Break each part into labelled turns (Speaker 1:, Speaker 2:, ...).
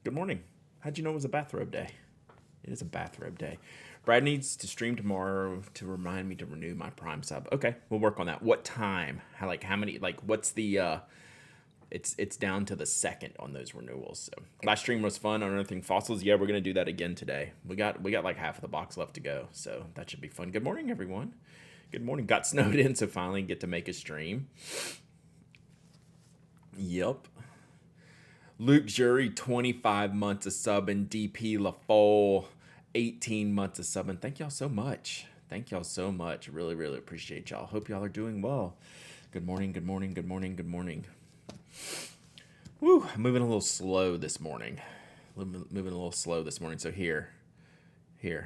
Speaker 1: Good morning. How'd you know it was a bathrobe day? It is a bathrobe day. Brad needs to stream tomorrow to remind me to renew my Prime sub. Okay, we'll work on that. What time? How many? Like, what's the? It's down to the second on those renewals. So last stream was fun on Unearthing Fossils. Yeah, we're gonna do that again today. We got like half of the box left to go, so that should be fun. Good morning, everyone. Good morning. Got snowed in, so finally get to make a stream. Yep. Luke Jury, 25 months of subbing. DP LaFole, 18 months of subbing. Thank y'all so much. Thank y'all so much. Really, really appreciate y'all. Hope y'all are doing well. Good morning, good morning, good morning, good morning. Woo, I'm moving a little slow this morning. Moving a little slow this morning. So here,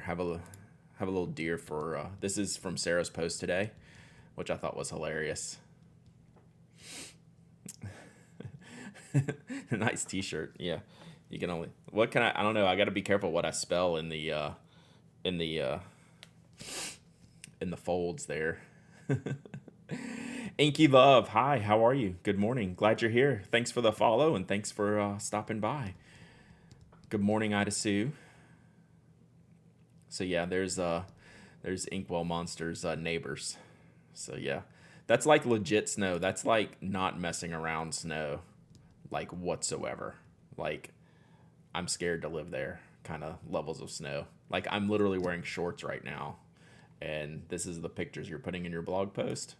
Speaker 1: have a little deer for, this is from Sarah's post today, which I thought was hilarious. Nice t-shirt. Yeah. You can only, what can I don't know. I got to be careful what I spell in the in the uh in the folds there. Inky Love, hi, how are you? Good morning. Glad you're here. Thanks for the follow and thanks for stopping by. Good morning, Ida Sue. So yeah, there's Inkwell Monsters neighbors. So yeah. That's like legit snow. That's like not messing around snow like whatsoever. Like I'm scared to live there kind of levels of snow. Like I'm literally wearing shorts right now and this is the pictures you're putting in your blog post.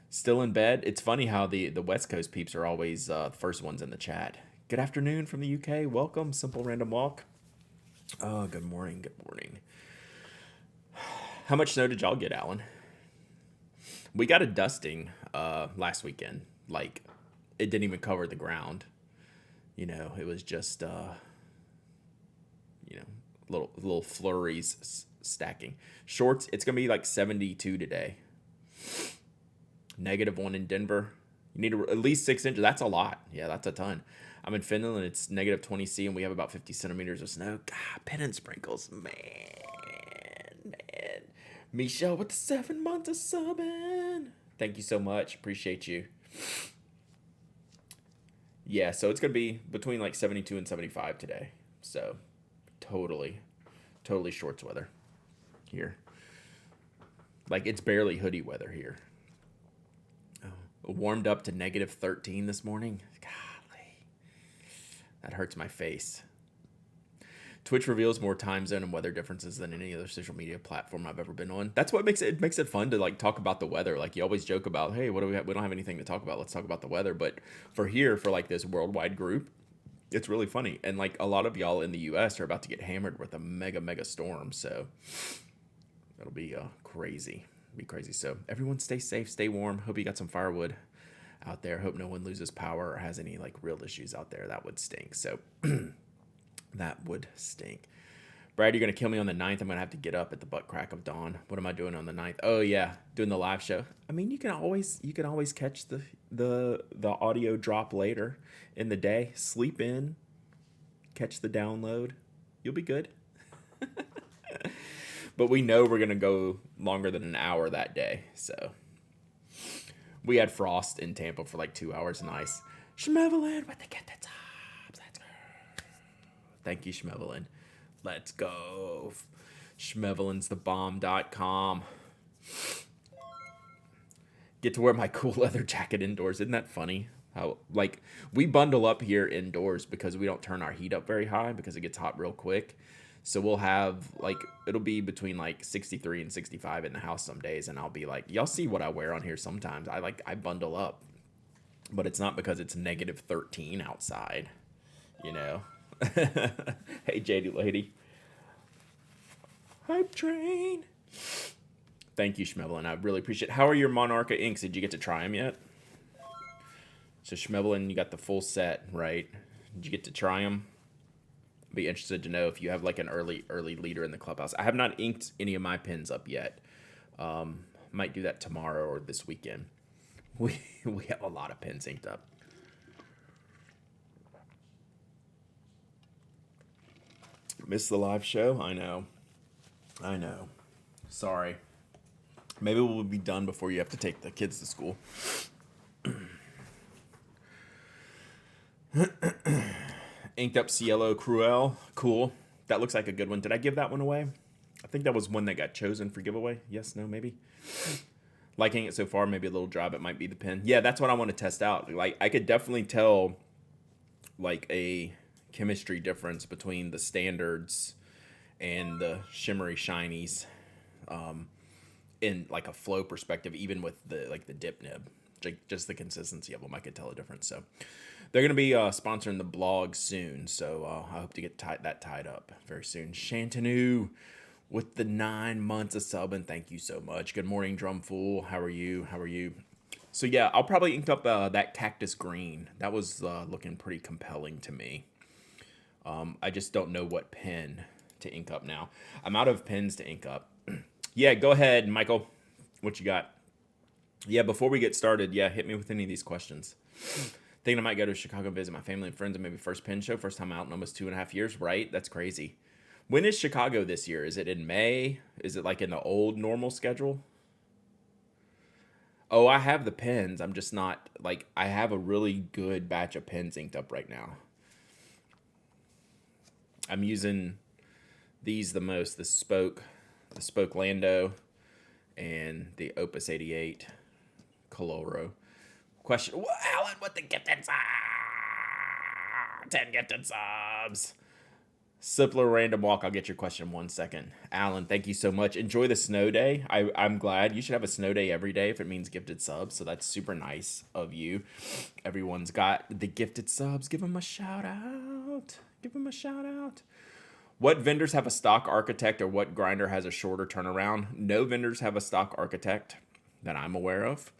Speaker 1: Still in bed. It's funny how the West Coast peeps are always the first ones in the chat. Good afternoon from the UK. Welcome, Simple Random Walk. Oh, good morning. Good morning. How much snow did y'all get, Alan? We got a dusting last weekend. Like it didn't even cover the ground. You know, it was just you know, little flurries stacking. Shorts, it's gonna be like 72 today. -1 in Denver. You need at least 6 inches. That's a lot. Yeah, that's a ton. I'm in Finland and it's -20 C and we have about 50 centimeters of snow. God, pen and sprinkles, man. Michelle with the 7 months of subbing. Thank you so much. Appreciate you. Yeah, so it's gonna be between like 72 and 75 today. So totally shorts weather here. Like it's barely hoodie weather here. Warmed up to -13 this morning. Golly, that hurts my face. Twitch reveals more time zone and weather differences than any other social media platform I've ever been on. That's what makes it fun to like talk about the weather. Like you always joke about, hey, what do we have? We don't have anything to talk about. Let's talk about the weather. But for like this worldwide group, it's really funny. And like a lot of y'all in the US are about to get hammered with a mega storm. So it'll be crazy. Be crazy. So everyone stay safe, stay warm. Hope you got some firewood out there. Hope no one loses power or has any like real issues out there. That would stink. So that would stink. Brad, you're gonna kill me on the 9th. I'm gonna have to get up at the butt crack of dawn. What am I doing on the 9th? Oh yeah, doing the live show. I mean, you can always catch the audio drop later in the day. Sleep in, catch the download. You'll be good. But we know we're gonna go longer than an hour that day. So we had frost in Tampa for like 2 hours. Nice. Schmevelin with the get the tops. Let's go. Thank you, Schmevelin. Let's go. Schmevelinsthebomb.com. Get to wear my cool leather jacket indoors. Isn't that funny? How like we bundle up here indoors because we don't turn our heat up very high because it gets hot real quick. So we'll have like it'll be between like 63 and 65 in the house some days and I'll be like, y'all see what I wear on here sometimes. I bundle up. But it's not because it's -13 outside, you know. Hey JD lady. Hype train. Thank you, Schmevelin. I really appreciate it. How are your Monarcha inks? Did you get to try them yet? So Schmevelin, you got the full set, right? Did you get to try them? Be interested to know if you have like an early leader in the clubhouse. I have not inked any of my pins up yet. Might do that tomorrow or this weekend. We have a lot of pins inked up. Missed the live show? I know. Sorry. Maybe we'll be done before you have to take the kids to school. Inked up Cielo Cruel. Cool. That looks like a good one. Did I give that one away? I think that was one that got chosen for giveaway. Yes, no, maybe. Liking it so far. Maybe a little dry, but might be the pen. Yeah, that's what I want to test out. Like, I could definitely tell, like, a chemistry difference between the standards and the shimmery shinies. In like a flow perspective, even with the dip nib, just the consistency of them, I could tell a difference. So they're going to be sponsoring the blog soon. So I hope to get that tied up very soon. Shantanu with the 9 months of subbing. Thank you so much. Good morning, Drumfool. How are you? So yeah, I'll probably ink up that cactus green. That was looking pretty compelling to me. I just don't know what pen to ink up now. I'm out of pens to ink up. Yeah, go ahead, Michael. What you got? Yeah, before we get started, hit me with any of these questions. Thinking I might go to Chicago and visit my family and friends and maybe first pen show. First time out in almost 2.5 years, right? That's crazy. When is Chicago this year? Is it in May? Is it like in the old normal schedule? Oh, I have the pens. I'm just not, like, I have a really good batch of pens inked up right now. I'm using these the most, the Spoke Lando, and the Opus 88 Coloro. Question, Alan, what the gifted subs? 10 gifted subs. Simpler random walk. I'll get your question in 1 second. Alan, thank you so much. Enjoy the snow day. I'm glad. You should have a snow day every day if it means gifted subs. So that's super nice of you. Everyone's got the gifted subs. Give them a shout out. What vendors have a stock architect, or what grinder has a shorter turnaround? No vendors have a stock architect that I'm aware of.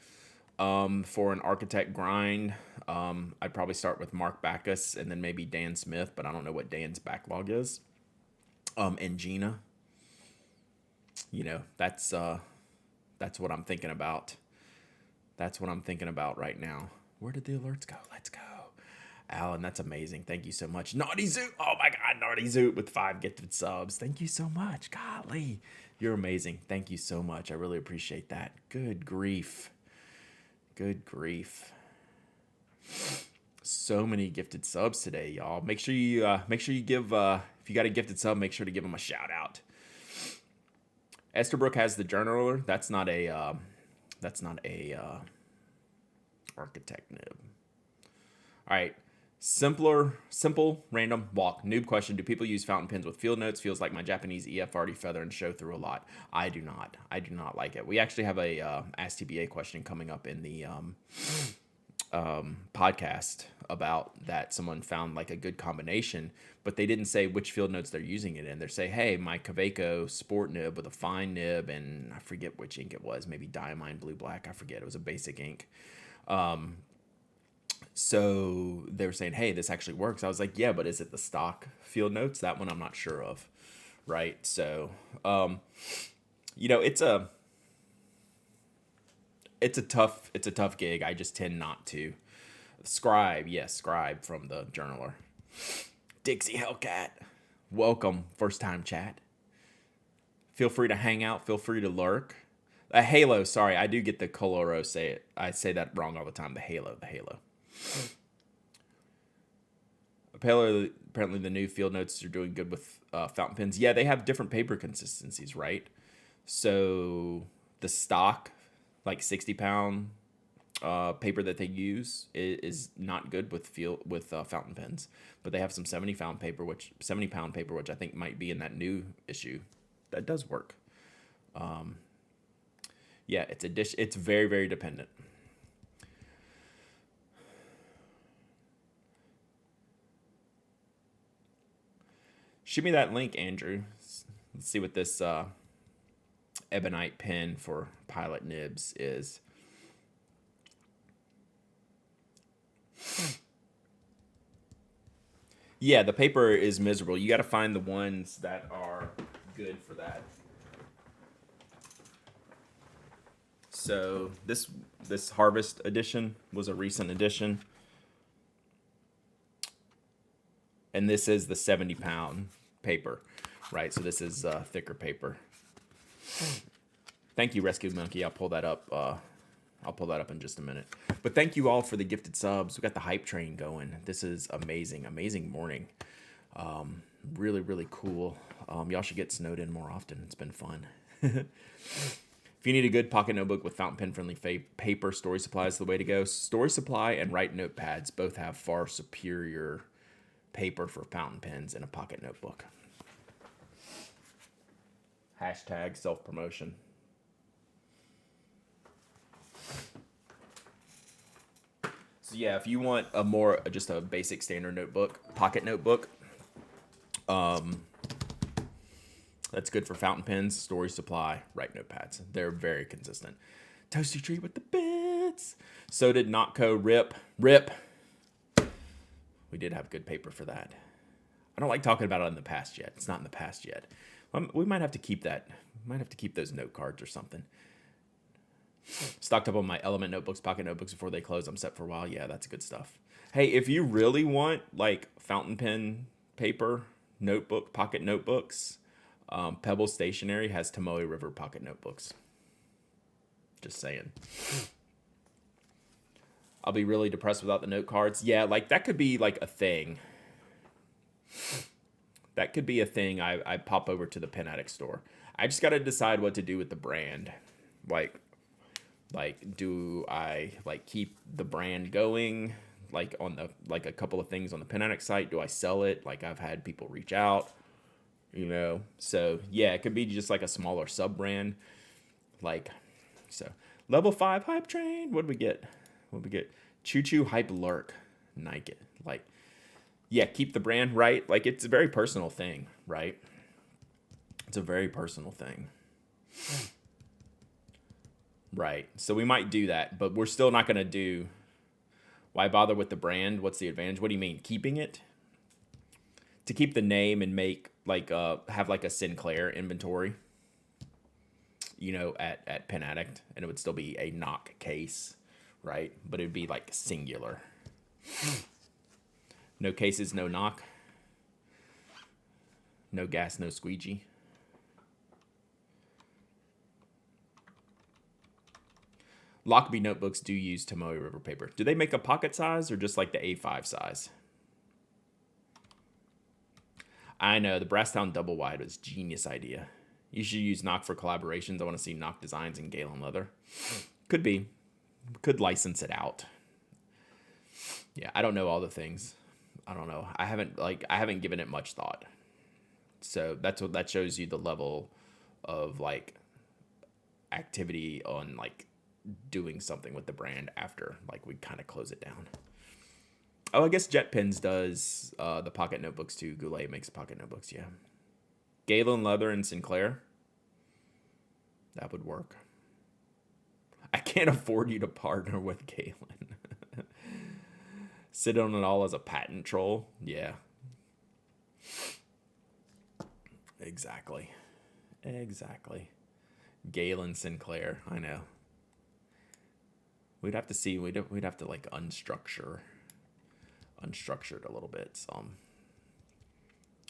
Speaker 1: For an architect grind, I'd probably start with Mark Backus and then maybe Dan Smith, but I don't know what Dan's backlog is. And Gina. That's what I'm thinking about. That's what I'm thinking about right now. Where did the alerts go? Let's go. Alan, that's amazing. Thank you so much. Naughty Zoot. Oh my God, Naughty Zoot with 5 gifted subs. Thank you so much. Golly, you're amazing. Thank you so much. I really appreciate that. Good grief. So many gifted subs today, y'all. Make sure you give, if you got a gifted sub, make sure to give them a shout out. Esterbrook has the journaler. That's not a architect nib. All right. Simple, random walk. Noob question. Do people use fountain pens with field notes? Feels like my Japanese EF already feather and show through a lot. I do not like it. We actually have a Ask TBA question coming up in the podcast about that. Someone found like a good combination, but they didn't say which field notes they're using it in. They say, hey, my Kaweco sport nib with a fine nib, and I forget which ink it was. Maybe Diamine Blue Black. I forget. It was a basic ink. So they were saying, hey, this actually works. I was like, yeah, but is it the stock field notes? That one I'm not sure of. Right. So, it's a tough gig. I just tend not to. Scribe from the journaler. Dixie Hellcat, welcome. First time chat. Feel free to hang out. Feel free to lurk. Halo, sorry, I do get the Coloro say it. I say that wrong all the time. The Halo. Apparently the new field notes are doing good with fountain pens. Yeah, they have different paper consistencies, right? So the stock, like 60-pound paper that they use is not good with fountain pens, but they have some 70-pound paper, which I think might be in that new issue. That does work. Yeah, it's very, very dependent. Shoot me that link, Andrew. Let's see what this ebonite pen for pilot nibs is. Yeah, the paper is miserable. You got to find the ones that are good for that. So this Harvest edition was a recent edition. And this is the 70-pound paper, right? So this is thicker paper. Thank you, Rescue Monkey. I'll pull that up. I'll pull that up in just a minute. But thank you all for the gifted subs. We got the hype train going. This is amazing, amazing morning. Really, really cool. Y'all should get snowed in more often. It's been fun. If you need a good pocket notebook with fountain pen friendly paper, Story Supply is the way to go. Story Supply and Write Notepads both have far superior paper for fountain pens in a pocket notebook. Hashtag self-promotion. So yeah, if you want just a basic standard notebook, pocket notebook, that's good for fountain pens, Story Supply, Write Notepads. They're very consistent. Toasty Tree with the bits. So did Notco. Rip. We did have good paper for that. I don't like talking about it in the past yet. It's not in the past yet. We might have to keep that. We might have to keep those note cards or something. Stocked up on my Element notebooks, pocket notebooks before they close. I'm set for a while. Yeah, that's good stuff. Hey, if you really want like fountain pen paper, notebook, pocket notebooks, Pebble Stationery has Tomoe River pocket notebooks. Just saying. I'll be really depressed without the note cards. Yeah, like that could be like a thing. That could be a thing. I pop over to the Pen Addict store. I just got to decide what to do with the brand. Like, do I like keep the brand going? Like on the a couple of things on the Pen Addict site. Do I sell it? Like I've had people reach out. You know, so yeah, it could be just like a smaller sub brand. Like, so level 5 hype train. What do we get? Choo Choo Hype Lurk. Nike. Like, yeah, keep the brand, right? Like, it's a very personal thing, right? It's a very personal thing. Right. So we might do that, but we're still not going to do. Why bother with the brand? What's the advantage? What do you mean? Keeping it? To keep the name and make like have like a Sinclair inventory, you know, at Pen Addict, and it would still be a knock case, right? But it'd be like singular. No cases, no knock. No gas, no squeegee. Lockerbie notebooks do use Tomoe River paper. Do they make a pocket size or just like the A5 size? I know, the Brasstown double wide was a genius idea. You should use Knock for collaborations. I want to see Knock designs in Galen leather. Could be. Could license it out. Yeah, I don't know all the things. I don't know. I haven't given it much thought. So that shows you the level of like activity on like doing something with the brand after like we kind of close it down. Oh, I guess JetPens does the pocket notebooks too. Goulet makes pocket notebooks, yeah. Galen Leather and Sinclair. That would work. I can't afford you to partner with Galen. Sit on it all as a patent troll. Yeah. Exactly. Galen Sinclair. I know. We'd have to see. We'd have to like unstructure it a little bit.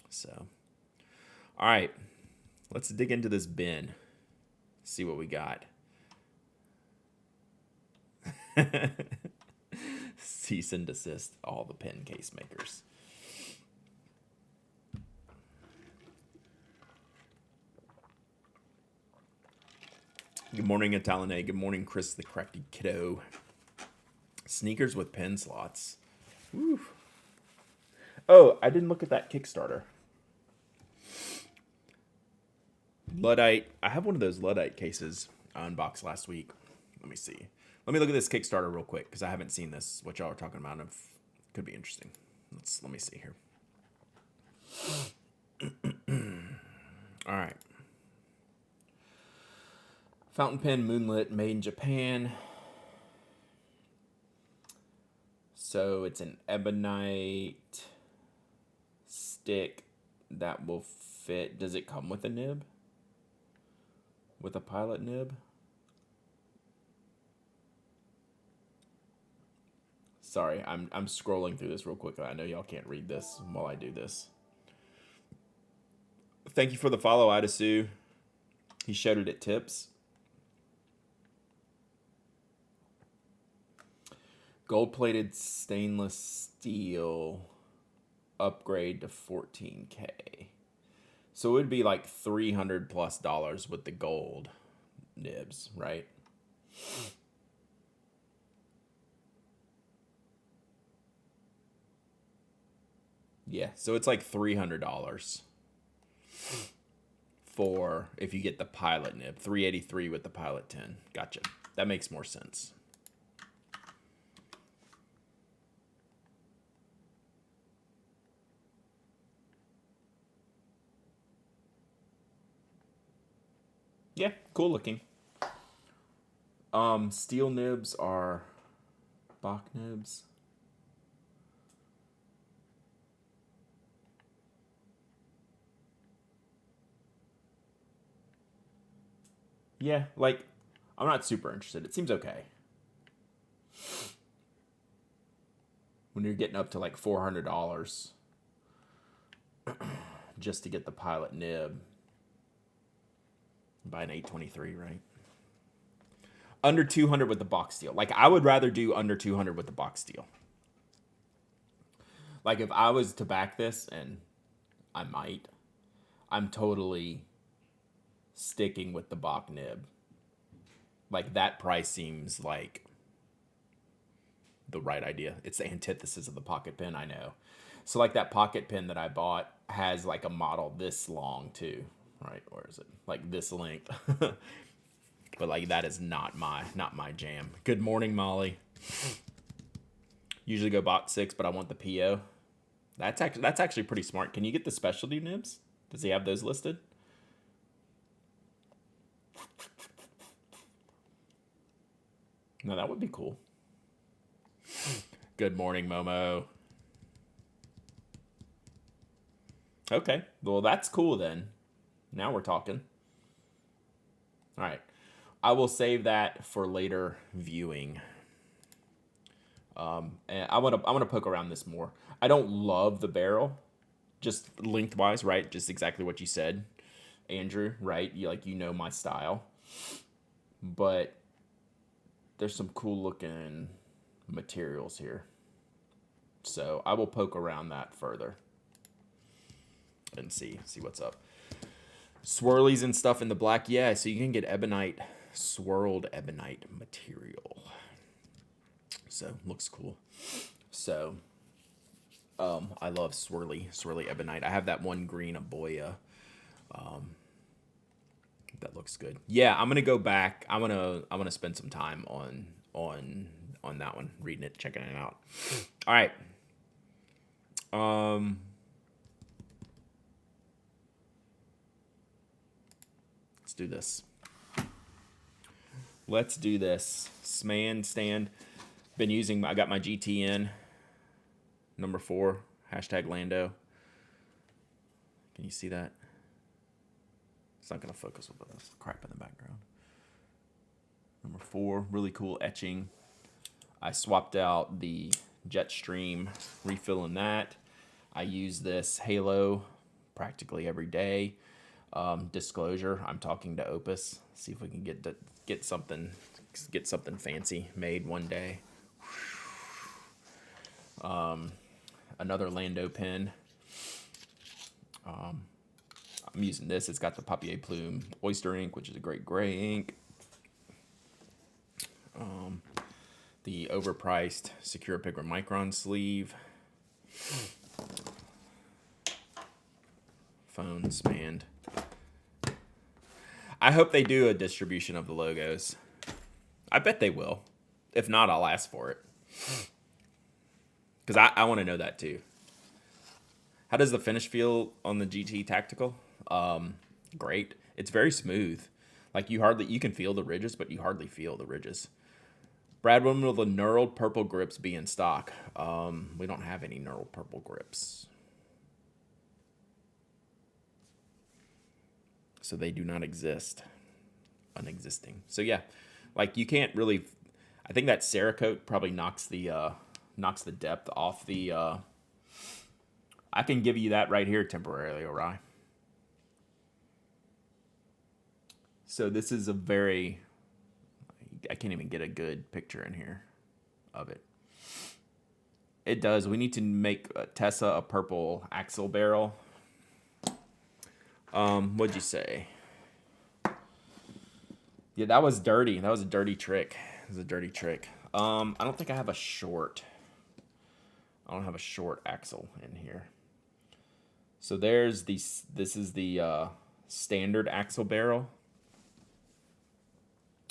Speaker 1: So, all right, let's dig into this bin. See what we got. Cease and desist all the pen case makers. Good morning, Italene. Good morning, Chris the Crafty Kiddo. Sneakers with pen slots. Woo. Oh, I didn't look at that Kickstarter. Luddite. I have one of those Luddite cases I unboxed last week. Let me see. Let me look at this Kickstarter real quick because I haven't seen this. What y'all are talking about. It could be interesting. Let me see here. All right. Fountain pen Moonlit made in Japan. So it's an ebonite stick that will fit. Does it come with a nib? With a pilot nib? Sorry, I'm scrolling through this real quick. I know y'all can't read this while I do this. Thank you for the follow, Idasu. He showed it at Tips. Gold-plated stainless steel upgrade to 14K. So it would be like $300+ with the gold nibs, right? Yeah, so it's like $300 for if you get the pilot nib. $383 with the pilot 10. Gotcha. That makes more sense. Yeah, cool looking. Steel nibs are Bach nibs. Yeah, like, I'm not super interested. It seems okay. When you're getting up to like $400 just to get the pilot nib. Buy an 823, right? Under 200 with the box steel. Like, I would rather do under 200 with the box steel. Like, if I was to back this, and I might, I'm totally sticking with the Bach nib. Like, that price seems like the right idea. It's the antithesis of the pocket pen, I know. So, like, that pocket pen that I bought has, like, a model this long, too. Right? Or is it? Like, this length. But, like, that is not my jam. Good morning, Molly. Usually go bot 6, but I want the PO. That's actually pretty smart. Can you get the specialty nibs? Does he have those listed? No, that would be cool. Good morning, Momo. Okay, well, that's cool then. Now we're talking. All right. I will save that for later viewing. And I want to poke around this more. I don't love the barrel, just lengthwise, right? Just exactly what you said, Andrew, right? You know my style. But there's some cool looking materials here. So I will poke around that further and see what's up. Swirlies and stuff in the black. Yeah, so you can get ebonite, swirled ebonite material. So looks cool. So I love swirly ebonite. I have that one green Aboya. That looks good. Yeah, I'm gonna go back. I'm gonna spend some time on that one, reading it, checking it out. All right. Let's do this. Let's do this. Sman stand. Been using. I got my GTN number 4 #Lando. Can you see that? It's not gonna focus with this crap in the background. Number 4, really cool etching. I swapped out the Jetstream, refilling that. I use this Halo practically every day. Disclosure, I'm talking to Opus. See if we can get something fancy made one day. Another Lando pen. I'm using this. It's got the Papier Plume Oyster ink, which is a great gray ink. The overpriced Secura Picker Micron sleeve. Phone Span. I hope they do a distribution of the logos. I bet they will. If not, I'll ask for it. Because I want to know that too. How does the finish feel on the GT Tactical? Great. It's very smooth. Like you can feel the ridges, but you hardly feel the ridges. Brad, when will the knurled purple grips be in stock? We don't have any knurled purple grips. So they do not exist. Unexisting. So yeah, like you can't really. I think that Cerakote probably knocks the depth off the. I can give you that right here temporarily, Ori. So this is a very. I can't even get a good picture in here of it. It does. We need to make Tessa a purple axle barrel. What'd you say? Yeah, that was dirty. That was a dirty trick. It was a dirty trick. I don't think I have a short. I don't have a short axle in here. So there's the, this is the standard axle barrel.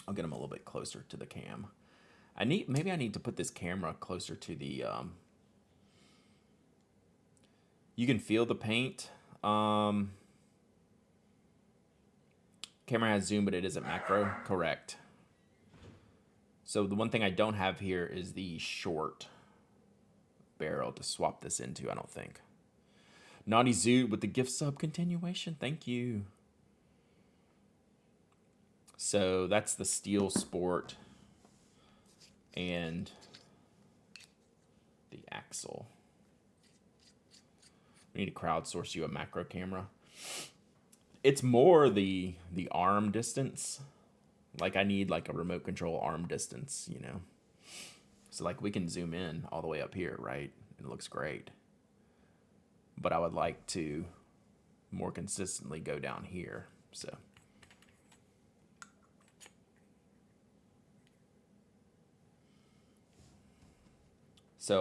Speaker 1: I'll get them a little bit closer to the cam. Maybe I need to put this camera closer to the, you can feel the paint. Camera has zoom, but it isn't macro. Correct. So the one thing I don't have here is the short barrel to swap this into, I don't think. Naughty Zoo with the gift sub continuation. Thank you. So that's the Steel Sport and the axle. We need to crowdsource you a macro camera. It's more the arm distance. Like I need like a remote control arm distance, you know. So like we can zoom in all the way up here, right? It looks great. But I would like to more consistently go down here. So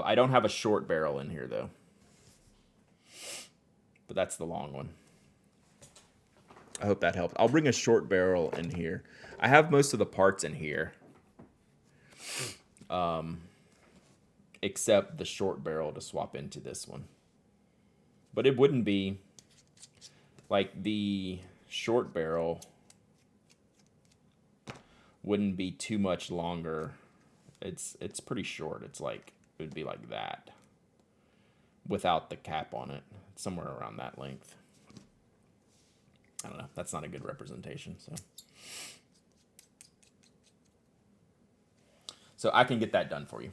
Speaker 1: I don't have a short barrel in here though. But that's the long one. I hope that helps. I'll bring a short barrel in here. I have most of the parts in here. Except the short barrel to swap into this one. But it wouldn't be like the short barrel wouldn't be too much longer. It's pretty short. It's like it would be like that without the cap on it. It's somewhere around that length. I don't know. That's not a good representation. So I can get that done for you.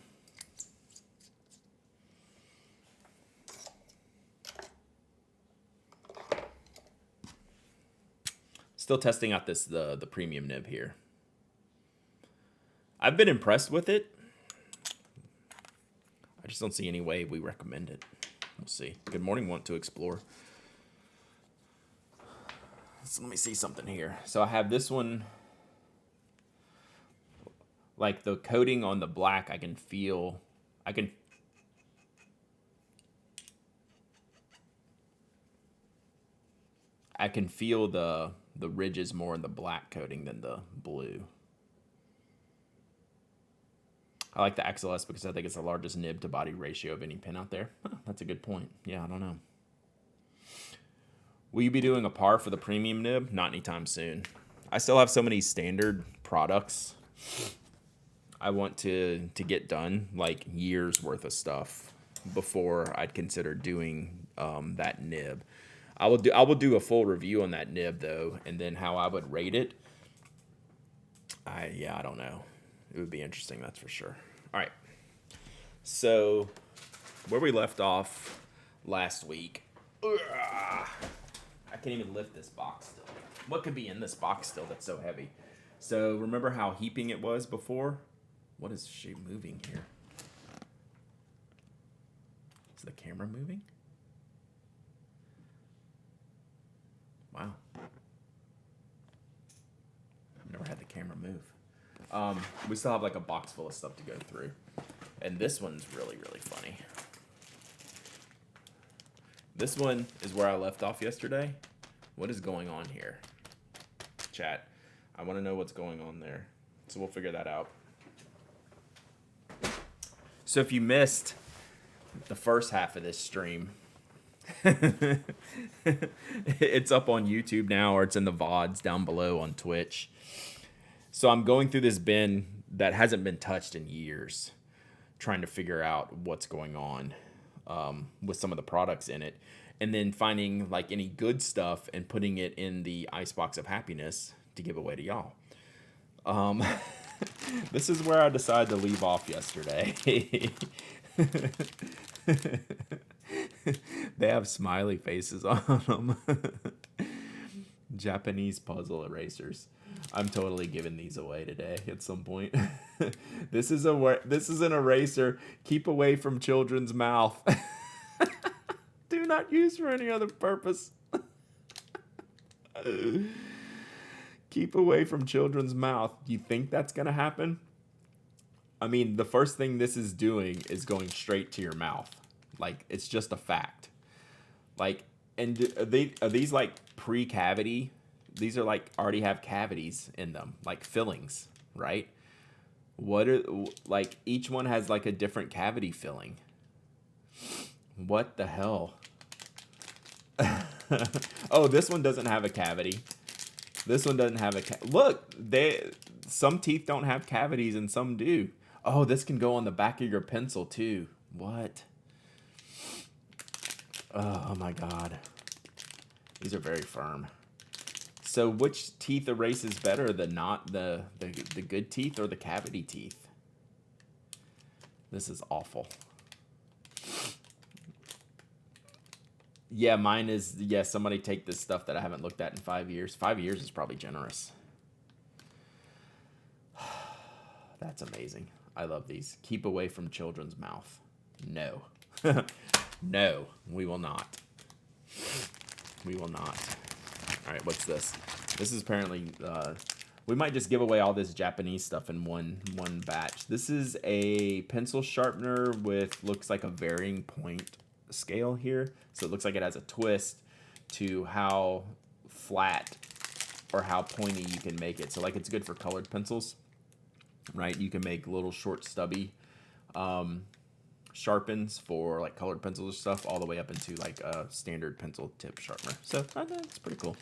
Speaker 1: Still testing out the premium nib here. I've been impressed with it. I just don't see any way we recommend it. We'll see. Good morning, want to explore. So let me see something here. So I have this one. Like the coating on the black, I can feel. I can feel the ridges more in the black coating than the blue. I like the XLS because I think it's the largest nib to body ratio of any pen out there. Huh, that's a good point. Yeah, I don't know. Will you be doing a par for the premium nib? Not anytime soon. I still have so many standard products I want to get done, like years worth of stuff before I'd consider doing that nib. I will do a full review on that nib though, and then how I would rate it. I don't know. It would be interesting, that's for sure. All right. So where we left off last week. I can't even lift this box still. What could be in this box still that's so heavy? So remember how heaping it was before? What is she moving here? Is the camera moving? Wow. I've never had the camera move. We still have like a box full of stuff to go through. And this one's really, really funny. This one is where I left off yesterday. What is going on here? Chat. I want to know what's going on there. So we'll figure that out. So if you missed the first half of this stream, it's up on YouTube now, or it's in the VODs down below on Twitch. So I'm going through this bin that hasn't been touched in years, trying to figure out what's going on with some of the products in it, and then finding like any good stuff and putting it in the Icebox of happiness to give away to y'all. This is where I decided to leave off yesterday. They have smiley faces on them. Japanese puzzle erasers. I'm totally giving these away today at some point. This is an eraser. Keep away from children's mouth. Do not use for any other purpose. Keep away from children's mouth. Do you think that's going to happen? I mean, the first thing this is doing is going straight to your mouth. Like, it's just a fact. Like, and are these like pre-cavity? These are like already have cavities in them, like fillings, right? What are, like, each one has like a different cavity filling. What the hell? Oh, this one doesn't have a cavity. This one doesn't have a look, some teeth don't have cavities and some do. Oh, this can go on the back of your pencil too. What? Oh my god. These are very firm. So which teeth erases better, the good teeth or the cavity teeth? This is awful. Yeah, mine is, yeah, somebody take this stuff that I haven't looked at in 5 years. 5 years is probably generous. That's amazing. I love these. Keep away from children's mouth. No. No, we will not. We will not. All right, what's this? This is apparently, we might just give away all this Japanese stuff in one batch. This is a pencil sharpener with, looks like a varying point scale here. So it looks like it has a twist to how flat or how pointy you can make it. So like it's good for colored pencils, right? You can make little short stubby sharpens for like colored pencils or stuff, all the way up into like a standard pencil tip sharpener. So I think it's pretty cool.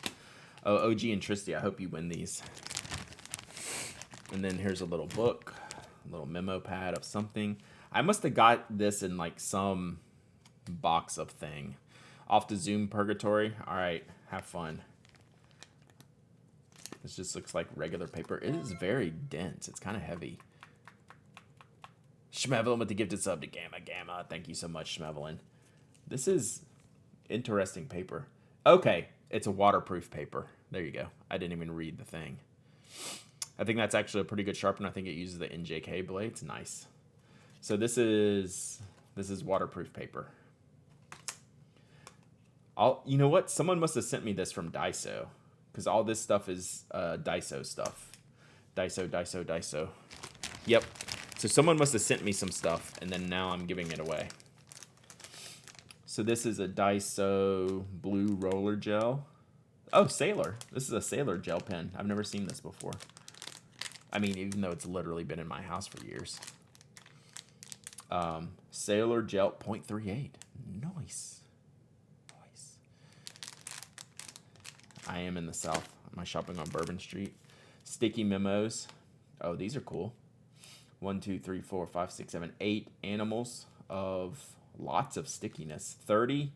Speaker 1: Oh, OG and Tristy, I hope you win these. And then here's a little book, a little memo pad of something. I must have got this in like some box of thing. Off to Zoom Purgatory. All right, have fun. This just looks like regular paper. It is very dense. It's kind of heavy. Schmevelin with the gifted sub to Gamma. Thank you so much, Schmevelin. This is interesting paper. Okay, it's a waterproof paper. There you go. I didn't even read the thing. I think that's actually a pretty good sharpener. I think it uses the NJK blades. Nice. So this is waterproof paper. You know what? Someone must have sent me this from Daiso, because all this stuff is Daiso stuff. Daiso. Yep. So someone must have sent me some stuff, and then now I'm giving it away. So this is a Daiso blue roller gel. Oh, Sailor. This is a Sailor gel pen. I've never seen this before. I mean, even though it's literally been in my house for years. Sailor gel 0.38. Nice. I am in the South. Am I shopping on Bourbon Street? Sticky memos. Oh, these are cool. 1, 2, 3, 4, 5, 6, 7, 8 animals of lots of stickiness. 30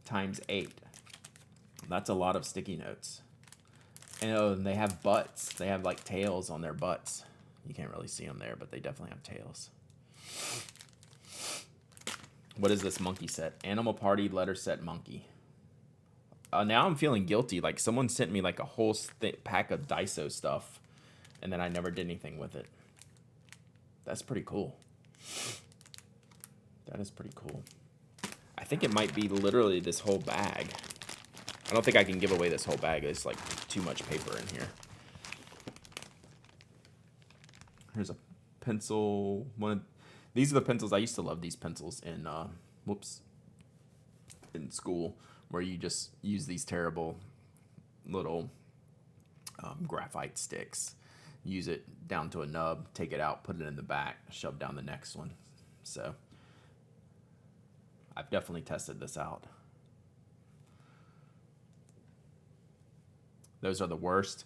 Speaker 1: times 8. That's a lot of sticky notes. And oh, and they have butts. They have like tails on their butts. You can't really see them there, but they definitely have tails. What is this monkey set? Animal Party letter set monkey. Now I'm feeling guilty. Like someone sent me like a whole pack of Daiso stuff, and then I never did anything with it. That's pretty cool. That is pretty cool. I think it might be literally this whole bag. I don't think I can give away this whole bag. It's like too much paper in here. Here's a pencil. These are the pencils. I used to love these pencils in in school, where you just use these terrible little graphite sticks. Use it down to a nub, take it out, put it in the back, shove down the next one. So I've definitely tested this out. Those are the worst.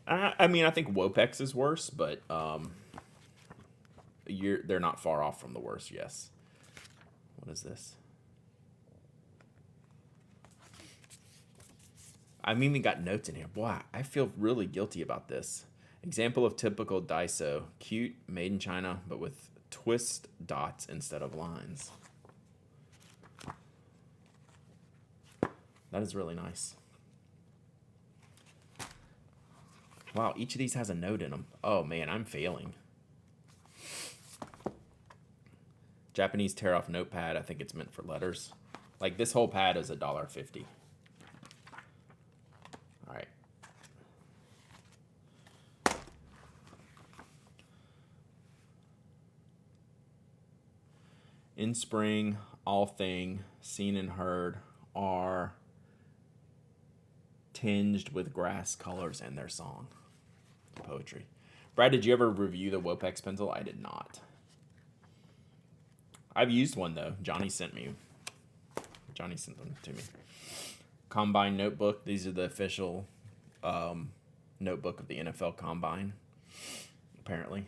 Speaker 1: I mean, I think Wopex is worse, but they're not far off from the worst, yes. What is this? I've even got notes in here. Boy, I feel really guilty about this. Example of typical Daiso. Cute, made in China, but with twist dots instead of lines. That is really nice. Wow, each of these has a note in them. Oh man, I'm failing. Japanese tear-off notepad. I think it's meant for letters. Like this whole pad is $1.50. All right. In spring, all thing seen and heard are tinged with grass colors in their song. Poetry. Brad, did you ever review the Wopex pencil? I did not. I've used one though. Johnny sent them to me. Combine notebook. These are the official notebook of the NFL Combine, apparently.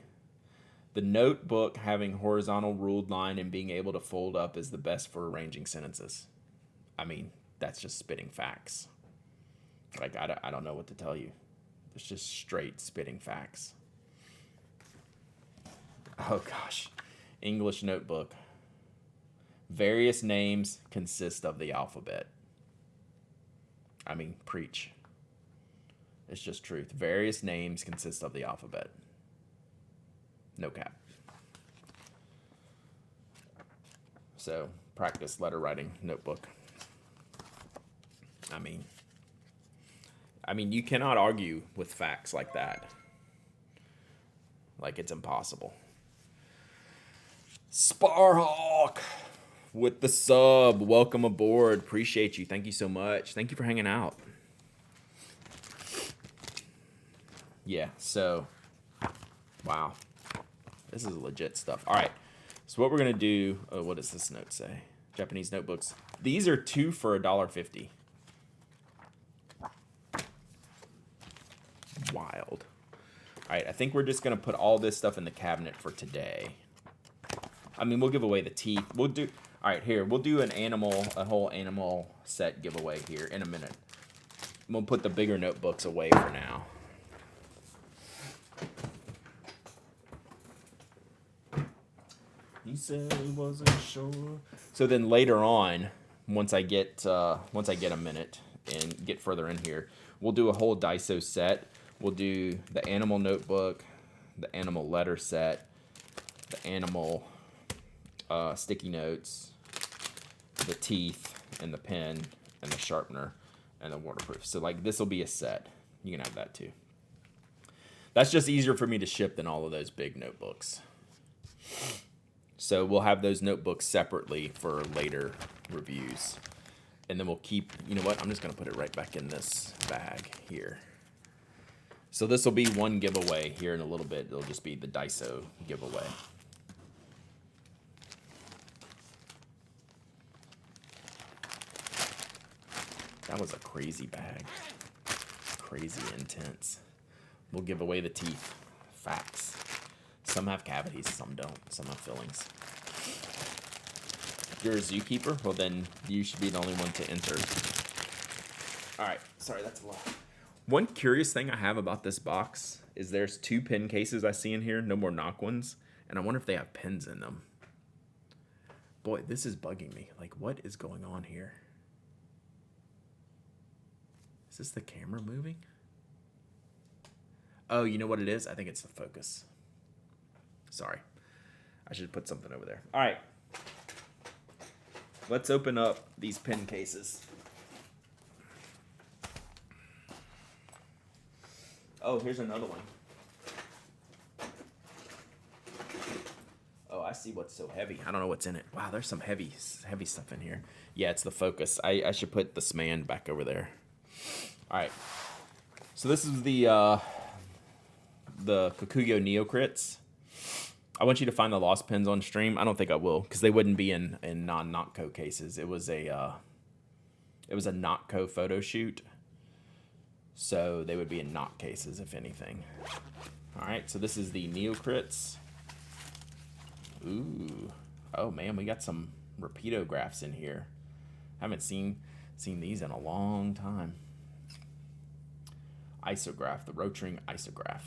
Speaker 1: The notebook having horizontal ruled line and being able to fold up is the best for arranging sentences. I mean, that's just spitting facts. Like, I don't know what to tell you. It's just straight spitting facts. Oh, gosh. English notebook. Various names consist of the alphabet. I mean, preach. It's just truth. Various names consist of the alphabet. No cap. So, practice letter writing notebook. I mean, you cannot argue with facts like that. Like it's impossible. Sparhawk with the sub. Welcome aboard. Appreciate you. Thank you so much. Thank you for hanging out. Yeah, so, wow. This is legit stuff. All right. So what we're going to do, what does this note say? Japanese notebooks. These are 2 for $1.50. Wild. All right, I think we're just going to put all this stuff in the cabinet for today. I mean, we'll give away the teeth. We'll do, all right, here, we'll do a whole animal set giveaway here in a minute. We'll put the bigger notebooks away for now. He said he wasn't sure. So then later on, once I get a minute and get further in here, we'll do a whole Daiso set. We'll do the animal notebook, the animal letter set, the animal sticky notes, the teeth, and the pen, and the sharpener, and the waterproof. So like this will be a set. You can have that too. That's just easier for me to ship than all of those big notebooks. So we'll have those notebooks separately for later reviews. And then we'll keep, you know what, I'm just going to put it right back in this bag here. So this will be one giveaway here in a little bit. It'll just be the Daiso giveaway. That was a crazy bag. Crazy intense. We'll give away the teeth. Facts. Some have cavities, some don't. Some have fillings. If you're a zookeeper, well then you should be the only one to enter. All right, sorry, that's a lot. One curious thing I have about this box is there's 2 pen cases I see in here, no more knock ones, and I wonder if they have pens in them. Boy, this is bugging me. Like, what is going on here? Is this the camera moving? Oh, you know what it is? I think it's the focus. Sorry. I should put something over there. All right. Let's open up these pen cases. Oh, here's another one. Oh, I see what's so heavy. I don't know what's in it. Wow, there's some heavy stuff in here. Yeah, it's the focus. I should put the Sman back over there. All right. So this is the Kikuyo Neocrits. I want you to find the lost pens on stream. I don't think I will, because they wouldn't be in non-Notco cases. It was a Notco photo shoot, so they would be in Not cases, if anything. All right, so this is the Neocrits. Ooh, oh man, we got some repeatographs in here. Haven't seen these in a long time. Isograph, the Rotring Isograph.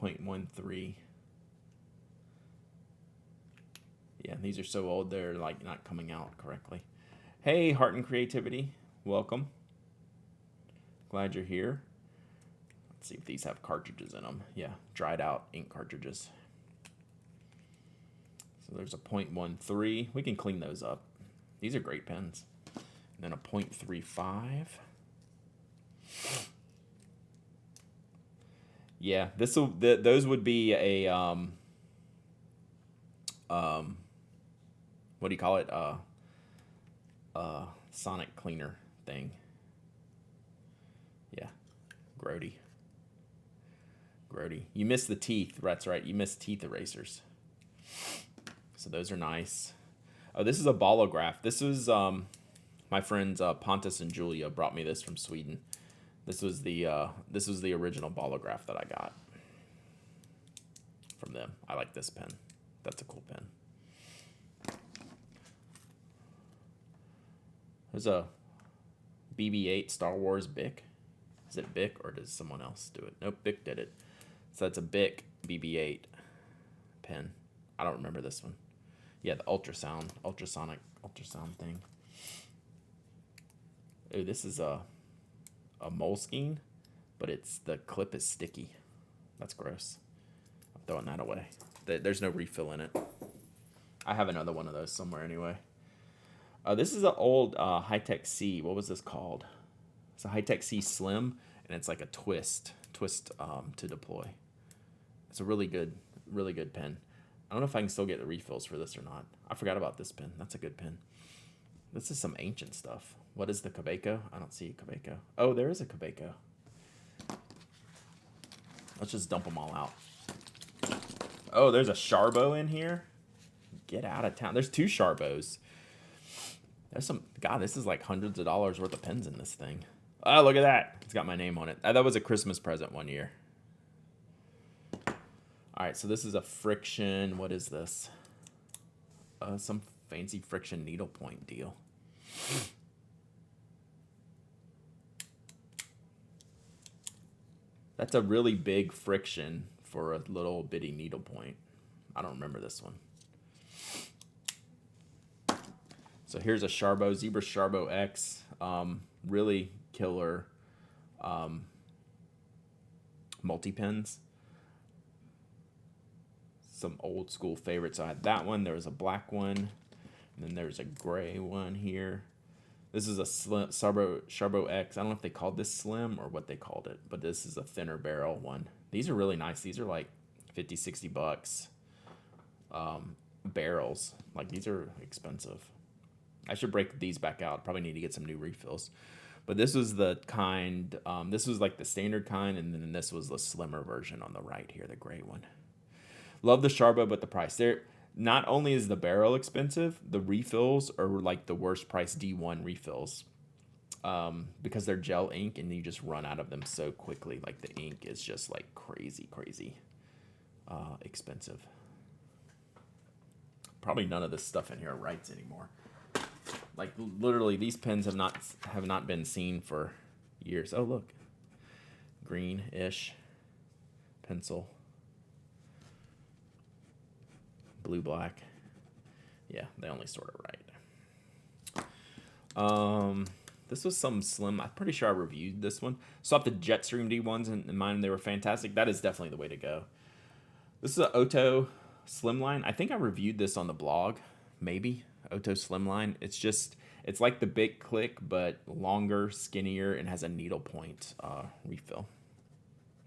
Speaker 1: .13. these are so old they're like not coming out correctly. Hey, Heart and Creativity, welcome. Glad you're here. Let's see if these have cartridges in them. Yeah, dried out ink cartridges. So there's a 0.13. We can clean those up. These are great pens. And then a 0.35. Yeah, those would be a what do you call it? Sonic cleaner thing. Yeah, Grody. You missed the teeth. That's right. You missed teeth erasers. So those are nice. Oh, this is a Ballograph. This was my friends Pontus and Julia brought me this from Sweden. This was the original Ballograph that I got from them. I like this pen. That's a cool pen. There's a BB-8 Star Wars Bic. Is it Bic or does someone else do it? Nope, Bic did it. So that's a Bic BB-8 pen. I don't remember this one. Yeah, the ultrasonic thing. Oh, this is a Moleskine, but the clip is sticky. That's gross. I'm throwing that away. There's no refill in it. I have another one of those somewhere anyway. This is an old High-Tech C. What was this called? It's a High-Tech C Slim, and it's like a twist to deploy. It's a really good pen. I don't know if I can still get the refills for this or not. I forgot about this pen. That's a good pen. This is some ancient stuff. What is the Quebeco? I don't see a Quebeco. Oh, there is a Quebeco. Let's just dump them all out. Oh, there's a Sharbo in here. Get out of town. There's 2 Sharbos. There's some... God, this is like hundreds of dollars worth of pens in this thing. Oh, look at that. It's got my name on it. That was a Christmas present one year. All right, so this is a Friction. What is this? Some fancy Friction needlepoint deal. That's a really big Friction for a little bitty needlepoint. I don't remember this one. So here's a Sharbo, Zebra Sharbo X. Really killer multi-pens. Some old school favorites. I had that one. There was a black one. And then there's a gray one here. This is a slim Sharbo X. I don't know if they called this slim or what they called it, but this is a thinner barrel one. These are really nice. These are like 50, 60 bucks. Barrels. Like, these are expensive. I should break these back out. Probably need to get some new refills. But this was the kind, this was like the standard kind, and then this was the slimmer version on the right here, the gray one. Love the Sharbo, but the price. Not only is the barrel expensive, the refills are like the worst price D1 refills. Because they're gel ink and you just run out of them so quickly. Like, the ink is just like crazy expensive. Probably none of this stuff in here writes anymore. Like, literally, these pens have not been seen for years. Oh, look. Green-ish pencil. Blue-black. Yeah, they only sort of write. This was some slim. I'm pretty sure I reviewed this one. Saw the Jetstream D1s in mine. They were fantastic. That is definitely the way to go. This is an Oto Slimline. I think I reviewed this on the blog. Maybe. Oto Slimline. It's like the Big Click, but longer, skinnier, and has a needlepoint refill.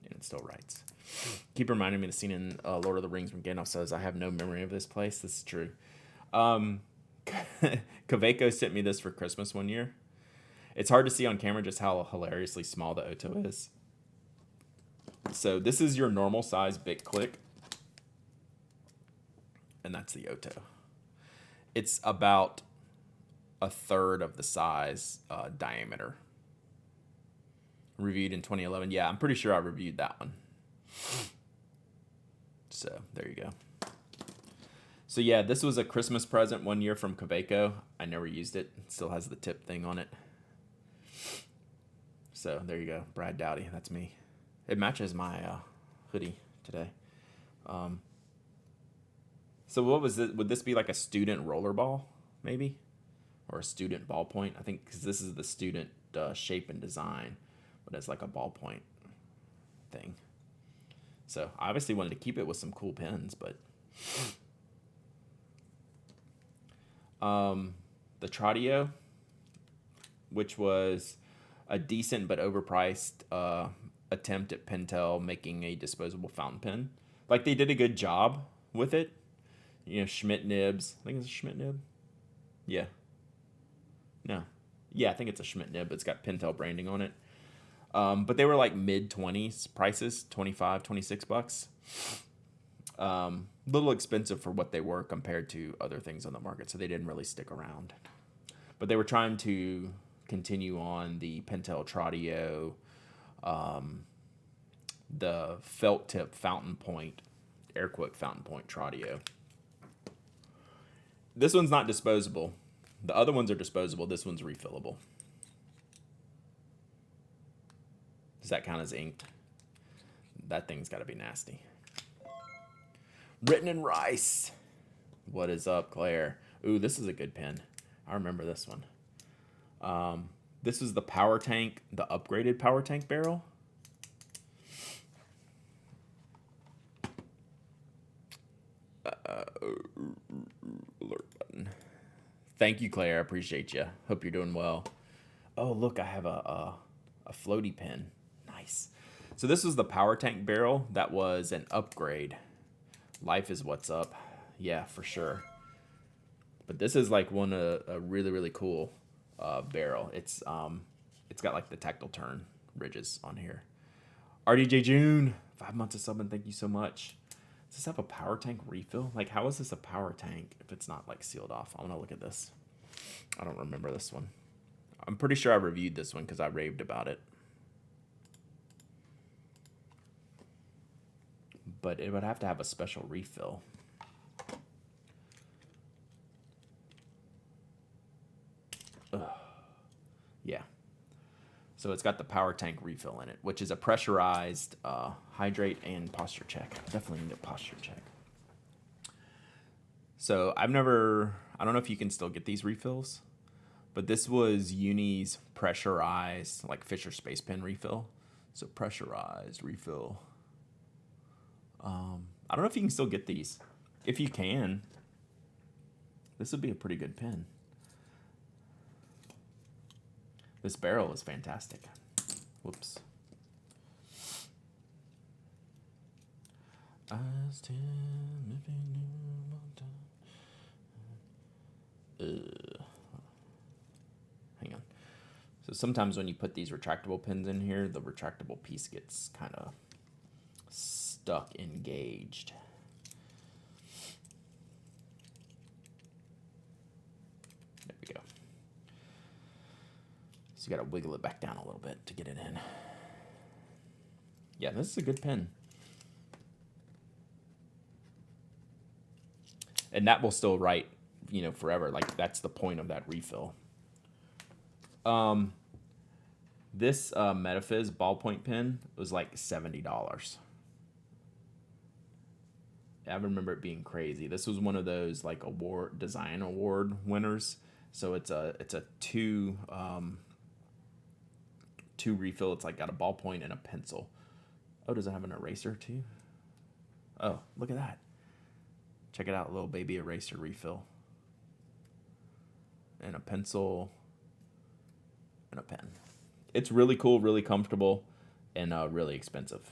Speaker 1: And it still writes. Keep reminding me of the scene in Lord of the Rings when Gandalf says, "I have no memory of this place." This is true. Quebeco sent me this for Christmas one year. It's hard to see on camera just how hilariously small the Oto is. So this is your normal size Big Click. And that's the Oto. It's about a third of the size diameter. Reviewed in 2011. Yeah, I'm pretty sure I reviewed that one. So there you go. So yeah, this was a Christmas present one year from Quebeco. I never used it. It still has the tip thing on it. So there you go. Brad Dowdy. That's me. It matches my hoodie today. So what was it? Would this be like a student rollerball, maybe? Or a student ballpoint? I think because this is the student shape and design, but it's like a ballpoint thing. So I obviously wanted to keep it with some cool pens, but the Tradio, which was a decent but overpriced attempt at Pentel making a disposable fountain pen. Like, they did a good job with it. You know, Schmidt nibs. I think it's a Schmidt nib. Yeah. No. Yeah, I think it's a Schmidt nib. It's got Pentel branding on it. But they were like mid-20s prices, 25, 26 bucks. Little expensive for what they were compared to other things on the market, so they didn't really stick around. But they were trying to continue on the Pentel Tradio, the felt tip fountain point, air quote fountain point Tradio. This one's not disposable. The other ones are disposable. This one's refillable. Does that count as inked? That thing's got to be nasty. Written in rice. What is up, Claire? Ooh, this is a good pen. I remember this one. This is the Power Tank, the upgraded Power Tank barrel. Alert button. Thank you, Claire. I appreciate you. Hope you're doing well. Oh, look, I have a floaty pen. Nice. So this was the Power Tank barrel. That was an upgrade. Life is what's up. Yeah, for sure. But this is like one a really, really cool barrel. It's got like the tactile turn ridges on here. RDJ June, 5 months of subbing. Thank you so much. Does this have a power tank refill? Like, how is this a power tank if it's not like sealed off? I want to look at this. I don't remember this one. I'm pretty sure I reviewed this one because I raved about it. But it would have to have a special refill. Ugh. Yeah. So it's got the power tank refill in it, which is a pressurized hydrate and posture check. Definitely need a posture check. So I don't know if you can still get these refills, but this was Uni's pressurized, like Fisher Space Pen refill. So pressurized refill. I don't know if you can still get these. If you can, this would be a pretty good pen. This barrel is fantastic. Whoops. Hang on. So sometimes when you put these retractable pins in here, the retractable piece gets kind of stuck engaged. There we go. So you got to wiggle it back down a little bit to get it in. Yeah, this is a good pen. And that will still write, you know, forever. Like, that's the point of that refill. This Metaphys Ballpoint pen was like $70. I remember it being crazy. This was one of those like design award winners. So it's a two refill. It's like got a ballpoint and a pencil. Oh, does it have an eraser too? Oh, look at that. Check it out, little baby eraser refill. And a pencil and a pen. It's really cool, really comfortable, and really expensive.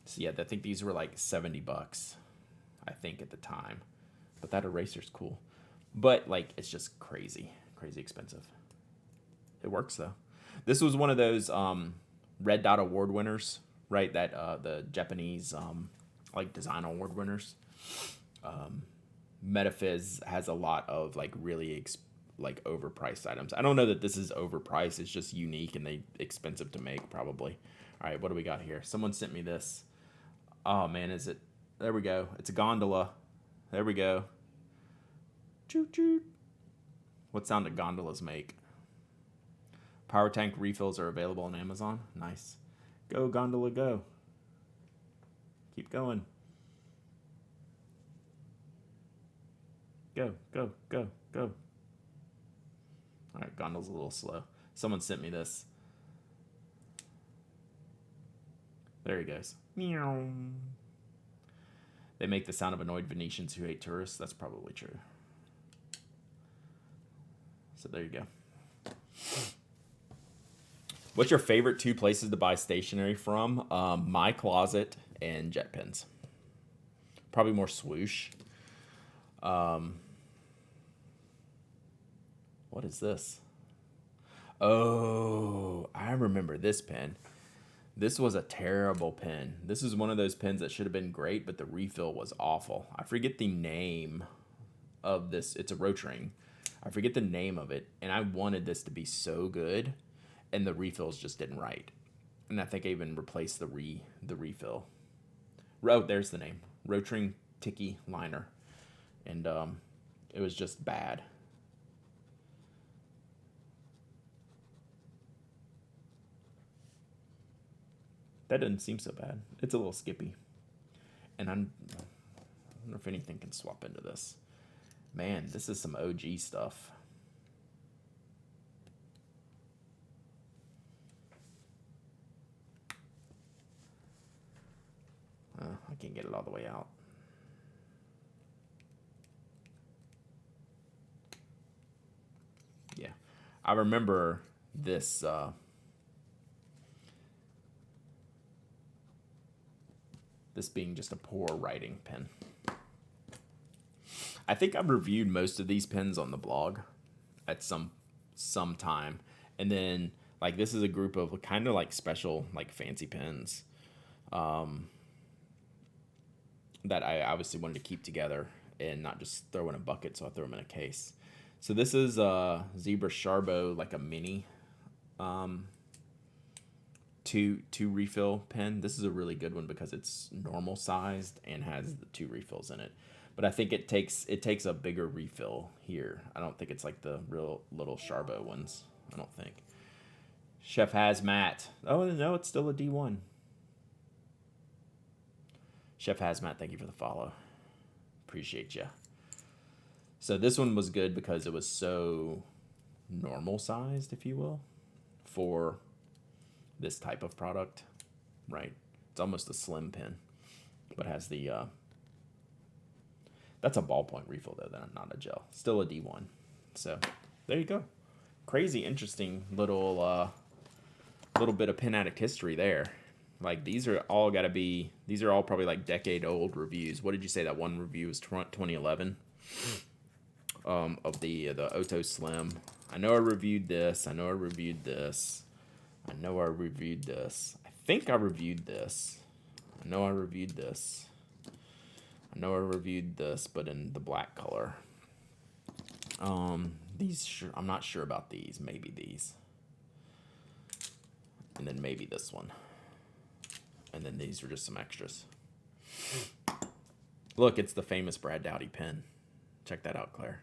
Speaker 1: So yeah, I think these were like $70, I think, at the time. But that eraser's cool. But like, it's just crazy expensive. It works though. This was one of those Red Dot Award winners, right? That the Japanese like design award winners. Metaphys has a lot of like really like overpriced items. I don't know that this is overpriced. It's just unique and they expensive to make probably. All right, what do we got here? Someone sent me this. Oh man, is it? There we go. It's a gondola. There we go. Choo choo. What sound do gondolas make? Power tank refills are available on Amazon. Nice. Go gondola, go. Keep going. go, go, go, go. All right, Gondel's a little slow. Someone sent me this. There he goes. Meow. They make the sound of annoyed Venetians who hate tourists. That's probably true. So there you go. What's your favorite 2 places to buy stationery from? My Closet and Jet Pens. Probably more Swoosh. What is this? Oh, I remember this pen. This was a terrible pen. This is one of those pens that should have been great, but the refill was awful. I forget the name of this. It's a Rotring. I forget the name of it, and I wanted this to be so good, and the refills just didn't write. And I think I even replaced the refill. Oh, there's the name. Rotring Ticky Liner. And it was just bad. That doesn't seem so bad. It's a little skippy. And I wonder if anything can swap into this. Man, this is some OG stuff. I can't get it all the way out. Yeah. I remember this... this being just a poor writing pen. I think I've reviewed most of these pens on the blog at some time. And then, like, this is a group of kind of like special, like fancy pens that I obviously wanted to keep together and not just throw in a bucket, so I throw them in a case. So this is a Zebra Sharbo, like a mini two refill pen. This is a really good one because it's normal sized and has the 2 refills in it. But I think it takes a bigger refill here. I don't think it's like the real little Sharbo ones. I don't think. Chef Hazmat. Oh no, it's still a D1. Chef Hazmat, thank you for the follow. Appreciate you. So this one was good because it was so normal sized, if you will, for this type of product, right? It's almost a slim pen, but has the, that's a ballpoint refill though, not a gel. Still a D1. So there you go. Crazy, interesting little bit of Pen Addict history there. Like these are all probably like decade old reviews. What did you say that one review was 2011? Of the Oto Slim. I know I reviewed this. I know I reviewed this. I know I reviewed this. I think I reviewed this. I know I reviewed this. I know I reviewed this, but in the black color. These, I'm not sure about these. Maybe these. And then maybe this one. And then these are just some extras. Look, it's the famous Brad Dowdy pen. Check that out, Claire.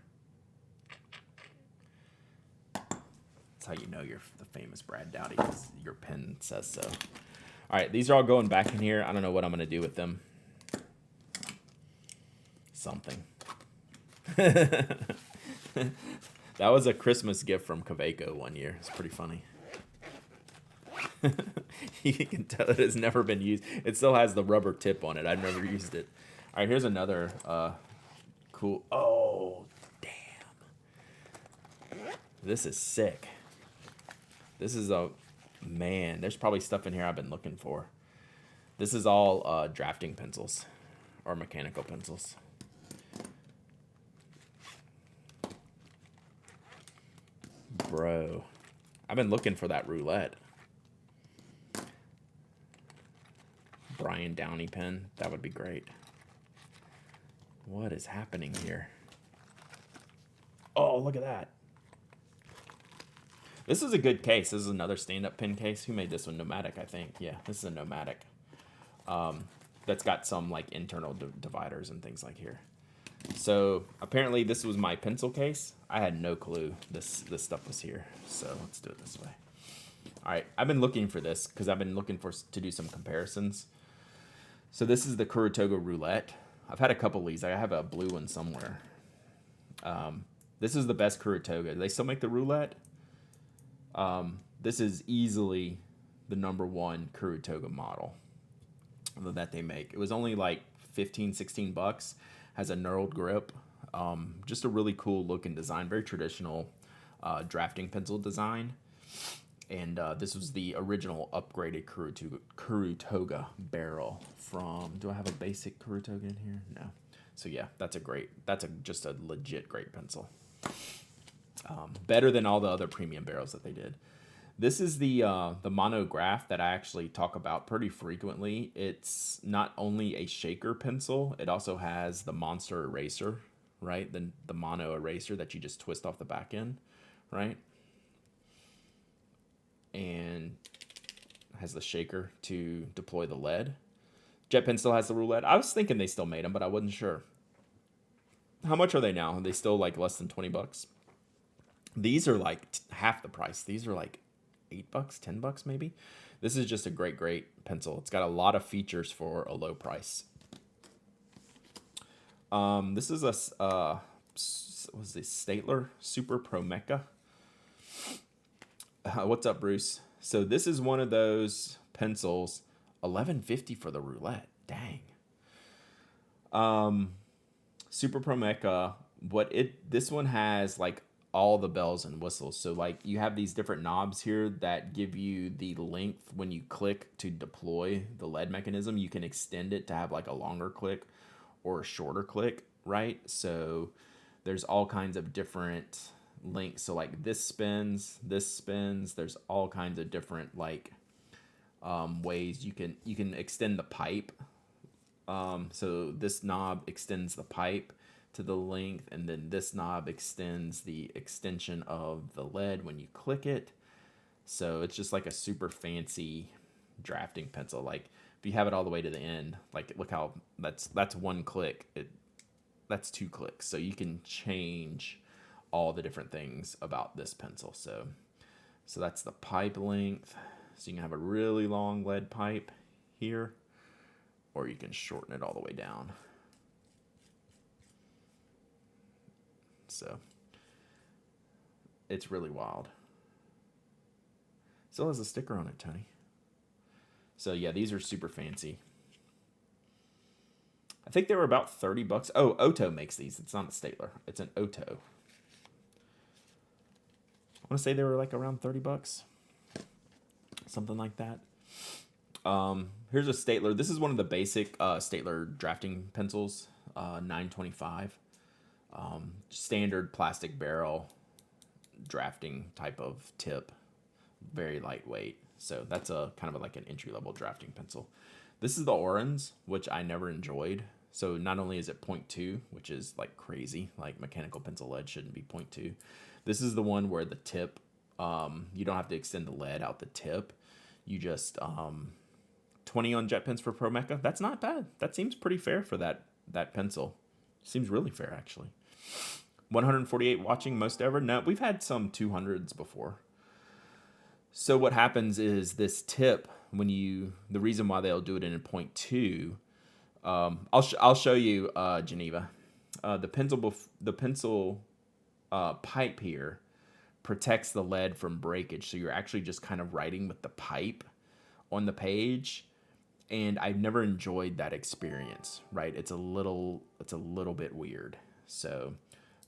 Speaker 1: That's how you know you're the famous Brad Dowdy, because your pen says so. All right, these are all going back in here. I don't know what I'm going to do with them. Something. That was a Christmas gift from Kaveco one year. It's pretty funny. You can tell it has never been used. It still has the rubber tip on it. I've never used it. All right, here's another cool. Oh, damn. This is sick. This is a, man, there's probably stuff in here I've been looking for. This is all drafting pencils or mechanical pencils. Bro, I've been looking for that Roulette. Brian Downey pen, that would be great. What is happening here? Oh, look at that. This is a good case. This is another stand-up pen case. Who made this one? Nomadic, I think. Yeah, this is a Nomadic. That's got some like internal dividers and things like here. So apparently this was my pencil case. I had no clue this stuff was here. So let's do it this way. All right, I've been looking for this because I've been looking to do some comparisons. So this is the Kuru Togo Roulette. I've had a couple of these. I have a blue one somewhere. This is the best Kuru Togo. Do they still make the Roulette? This is easily the #1 Kuru Togo model that they make. It was only like 15, 16 bucks. Has a knurled grip. Just a really cool looking design. Very traditional drafting pencil design. And this was the original upgraded Kuru Toga barrel from... Do I have a basic Kuru Toga in here? No. So yeah, that's just a legit great pencil. Better than all the other premium barrels that they did. This is the monograph that I actually talk about pretty frequently. It's not only a shaker pencil, it also has the monster eraser, right? The mono eraser that you just twist off the back end, right? And has the shaker to deploy the lead. Jet Pen still has the Roulette. I was thinking they still made them, but I wasn't sure. How much are they now? Are they still like less than 20 bucks? These are like half the price. These are like 8 bucks, 10 bucks maybe. This is just a great pencil. It's got a lot of features for a low price. This is a what's this, Staedtler Super Pro Mecha. What's up, Bruce? So this is one of those pencils, $11.50 for the Roulette. Dang. Super Pro Mecha. This one has like all the bells and whistles. So like you have these different knobs here that give you the length when you click to deploy the lead mechanism. You can extend it to have like a longer click or a shorter click, right? So there's all kinds of different links. So like this spins. There's all kinds of different like ways you can extend the pipe. So this knob extends the pipe to the length, and then this knob extends the extension of the lead when you click it. So it's just like a super fancy drafting pencil. Like if you have it all the way to the end, like look how that's one click. That's 2 clicks. So you can change all the different things about this pencil. So that's the pipe length. So you can have a really long lead pipe here, or you can shorten it all the way down. So it's really wild. Still has a sticker on it, Tony. So yeah, these are super fancy. I think they were about 30 bucks. Oh, Oto makes these. It's not a Staedtler. It's an Oto. I want to say they were like around 30 bucks. Something like that. Here's a Staedtler. This is one of the basic Staedtler drafting pencils. 925. Standard plastic barrel drafting type of tip. Very lightweight. So that's a kind of like an entry-level drafting pencil. This is the Orange, which I never enjoyed. So not only is it 0.2, which is like crazy, like mechanical pencil lead shouldn't be 0.2. This is the one where the tip, you don't have to extend the lead out the tip. You just 20 on Jet Pens for Pro Mecha. That's not bad. That seems pretty fair for that pencil. Seems really fair, actually. 148 watching most ever. No, we've had some 200s before. So what happens is this tip, the reason why they'll do it in a 0.2, I'll show you, Geneva. The pencil pipe here protects the lead from breakage. So you're actually just kind of writing with the pipe on the page. And I've never enjoyed that experience, right? It's a little bit weird. So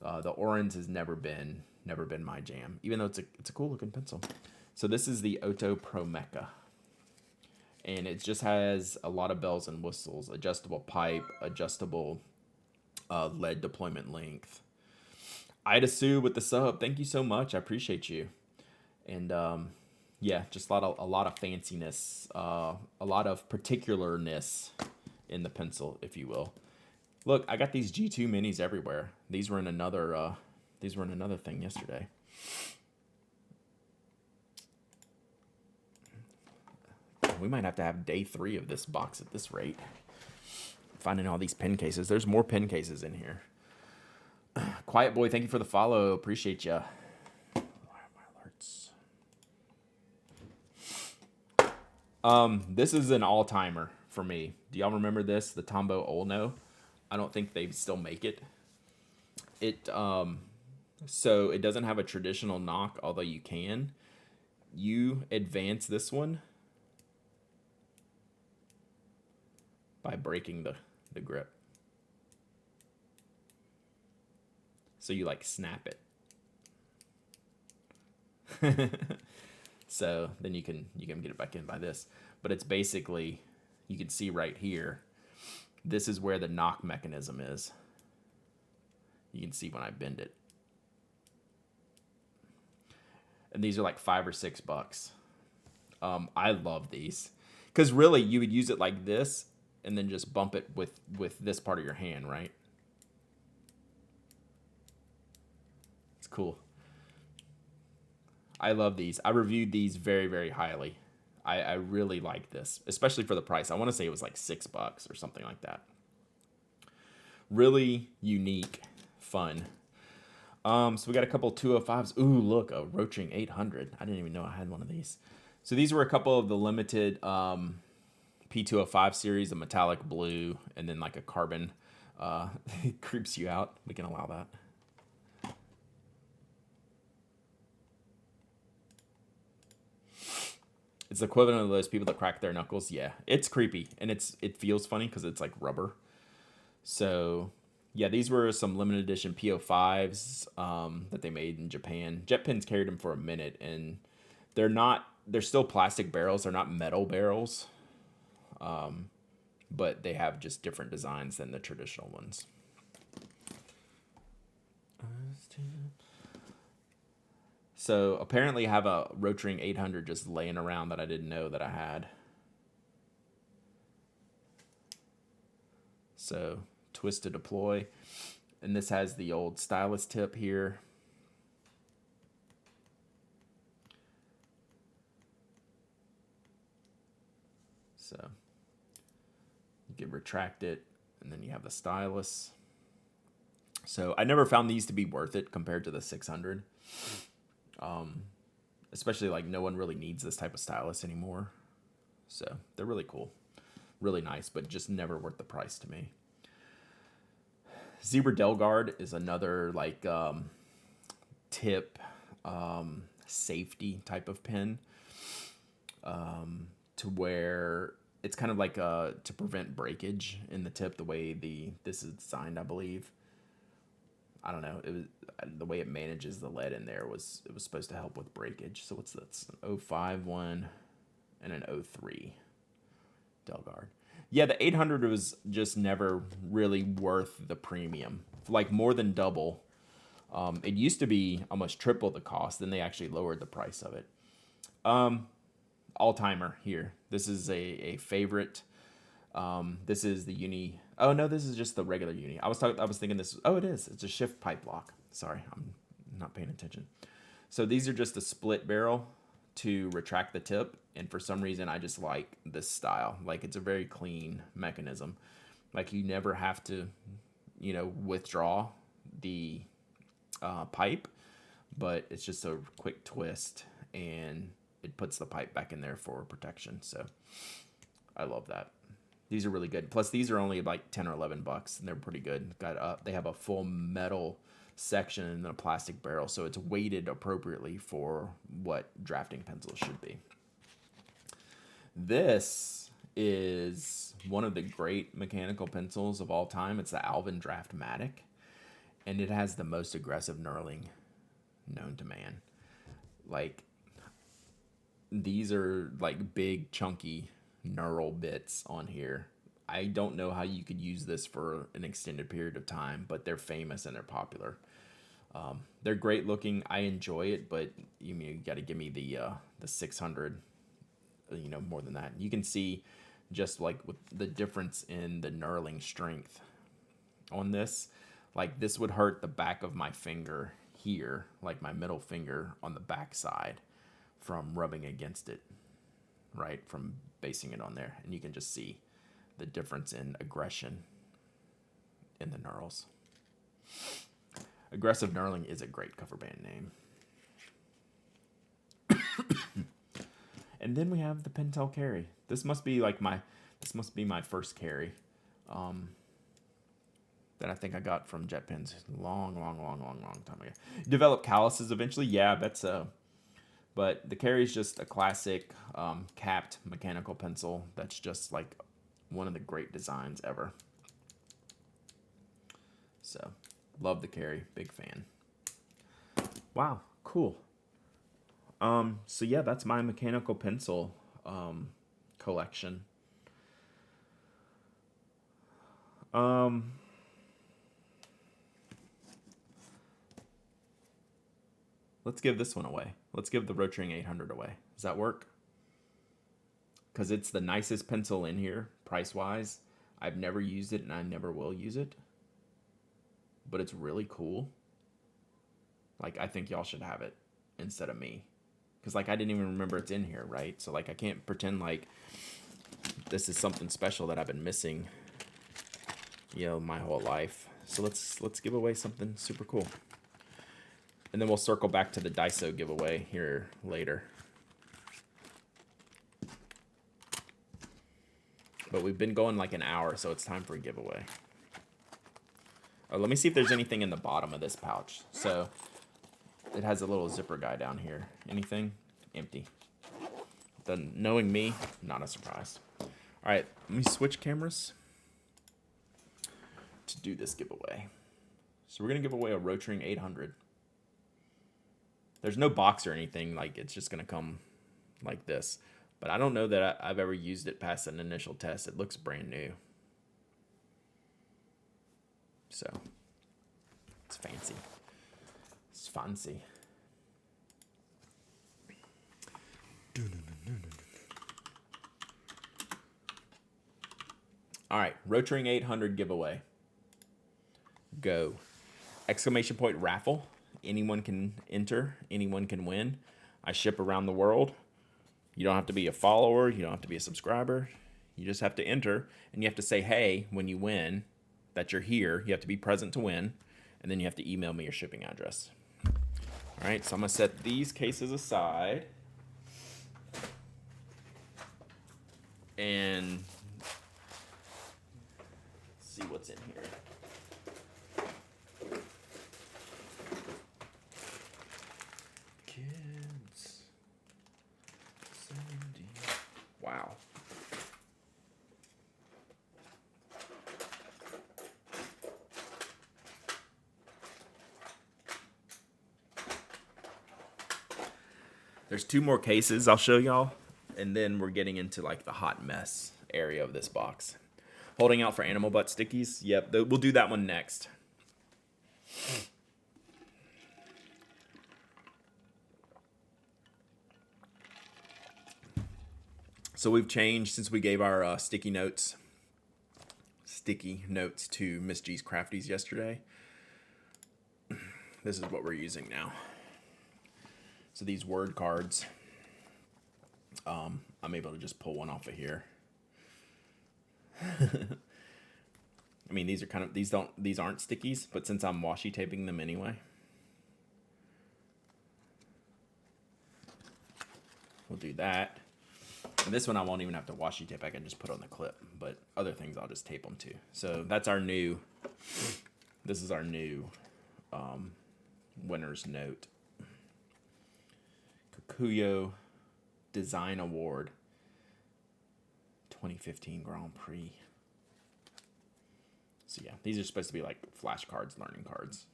Speaker 1: the Orange has never been my jam, even though it's a cool looking pencil. So this is the Oto Pro Mecha. And it just has a lot of bells and whistles, adjustable pipe, adjustable lead deployment length. Ida Sue with the sub. Thank you so much. I appreciate you. And yeah, just a lot of fanciness, a lot of particularness in the pencil, if you will. Look, I got these G2 minis everywhere. These were in another thing yesterday. We might have to have day 3 of this box at this rate. Finding all these pen cases. There's more pen cases in here. Quiet Boy, thank you for the follow. Appreciate ya. Why are my alerts? This is an all-timer for me. Do y'all remember this? The Tombow Olno. I don't think they still make it. So it doesn't have a traditional knock, although you can. You advance this one by breaking the grip. So you like snap it. So then you can get it back in by this. But it's basically, you can see right here, this is where the knock mechanism is. You can see when I bend it. And these are like $5 or $6. I love these. Because really, you would use it like this, and then just bump it with this part of your hand, right? It's cool. I love these. I reviewed these very, very highly. I really like this, especially for the price. I want to say it was like $6 or something like that. Really unique, fun. So we got a couple 205s. Ooh, look, a Roaching 800. I didn't even know I had one of these. So these were a couple of the limited P205 series, a metallic blue, and then like a carbon. It creeps you out. We can allow that. It's the equivalent of those people that crack their knuckles. Yeah, it's creepy, and it feels funny because it's like rubber. So, yeah, these were some limited edition P05s that they made in Japan. JetPens carried them for a minute, and they're still plastic barrels. They're not metal barrels, but they have just different designs than the traditional ones. So apparently I have a Rotring 800 just laying around that I didn't know that I had. So twist to deploy. And this has the old stylus tip here. So you can retract it, and then you have the stylus. So I never found these to be worth it compared to the 600. Especially like no one really needs this type of stylus anymore. So they're really cool. Really nice, but just never worth the price to me. Zebra Delguard is another like tip safety type of pen, to where it's kind of like to prevent breakage in the tip, the way this is designed, I believe. I don't know. It was the way it manages the lead in there was supposed to help with breakage. So what's that? It's an 05 one and an 03 Delguard. Yeah, the 800 was just never really worth the premium. Like more than double. It used to be almost triple the cost. Then they actually lowered the price of it. All-timer here. This is a favorite. This is the uni. Oh no, this is just the regular uni. I was thinking this. Oh, it is. It's a shift pipe lock. Sorry, I'm not paying attention. So these are just a split barrel to retract the tip, and for some reason I just like this style. Like it's a very clean mechanism. Like you never have to, withdraw the pipe, but it's just a quick twist and it puts the pipe back in there for protection. So I love that. These are really good. Plus, these are only like $10 or $11, and they're pretty good. They have a full metal section and then a plastic barrel, so it's weighted appropriately for what drafting pencils should be. This is one of the great mechanical pencils of all time. It's the Alvin Draftmatic, and it has the most aggressive knurling known to man. Like, these are like big, chunky knurl bits on here. I don't know how you could use this for an extended period of time, but they're famous and they're popular. They're great looking. I enjoy it, but you got to give me the 600, more than that. You can see just like with the difference in the knurling strength on this. Like this would hurt the back of my finger here, like my middle finger on the back side from rubbing against it, right? From basing it on there. And you can just see the difference in aggression in the knurls. Aggressive Knurling is a great cover band name. And then we have the Pentel Carry. This must be my first carry. that I think I got from jet pens long time ago. Develop calluses eventually. Yeah, that's but the Carry is just a classic capped mechanical pencil. That's just like one of the great designs ever. So, love the Carry. Big fan. Wow, cool. So yeah, that's my mechanical pencil collection. Let's give this one away. Let's give the Rotring 800 away. Does that work? Because it's the nicest pencil in here, price-wise. I've never used it, and I never will use it. But it's really cool. Like, I think y'all should have it instead of me. Because, like, I didn't even remember it's in here, right? So, like, I can't pretend like this is something special that I've been missing, you know, my whole life. So let's give away something super cool. And then we'll circle back to the Daiso giveaway here later. But we've been going like an hour, so it's time for a giveaway. Oh, let me see if there's anything in the bottom of this pouch. So it has a little zipper guy down here. Anything? Empty. Then knowing me, not a surprise. All right, let me switch cameras to do this giveaway. So we're gonna give away a Rotring 800. There's no box or anything, like it's just gonna come like this. But I don't know that I've ever used it past an initial test. It looks brand new. So, it's fancy. It's fancy. All right, Rotring 800 giveaway. Go. Exclamation point raffle. Anyone can enter. Anyone can win. I ship around the world. You don't have to be a follower. You don't have to be a subscriber. You just have to enter, and you have to say, hey, when you win, that you're here. You have to be present to win, and then you have to email me your shipping address. All right, so I'm going to set these cases aside. And see what's in here. Kids. 70. Wow. There's 2 more cases I'll show y'all, and then we're getting into like the hot mess area of this box. Holding out for animal butt stickies. Yep, we'll do that one next. So we've changed since we gave our sticky notes to Miss G's Crafties yesterday. This is what we're using now. So these word cards, I'm able to just pull one off of here. I mean, these are kind of, these aren't stickies, but since I'm washi taping them anyway, we'll do that. And this one I won't even have to washi tape. I can just put on the clip, but other things I'll just tape them to. So that's our new, this is our new winner's note. Kikuyo Design Award 2015 Grand Prix. So yeah, these are supposed to be like flashcards, learning cards,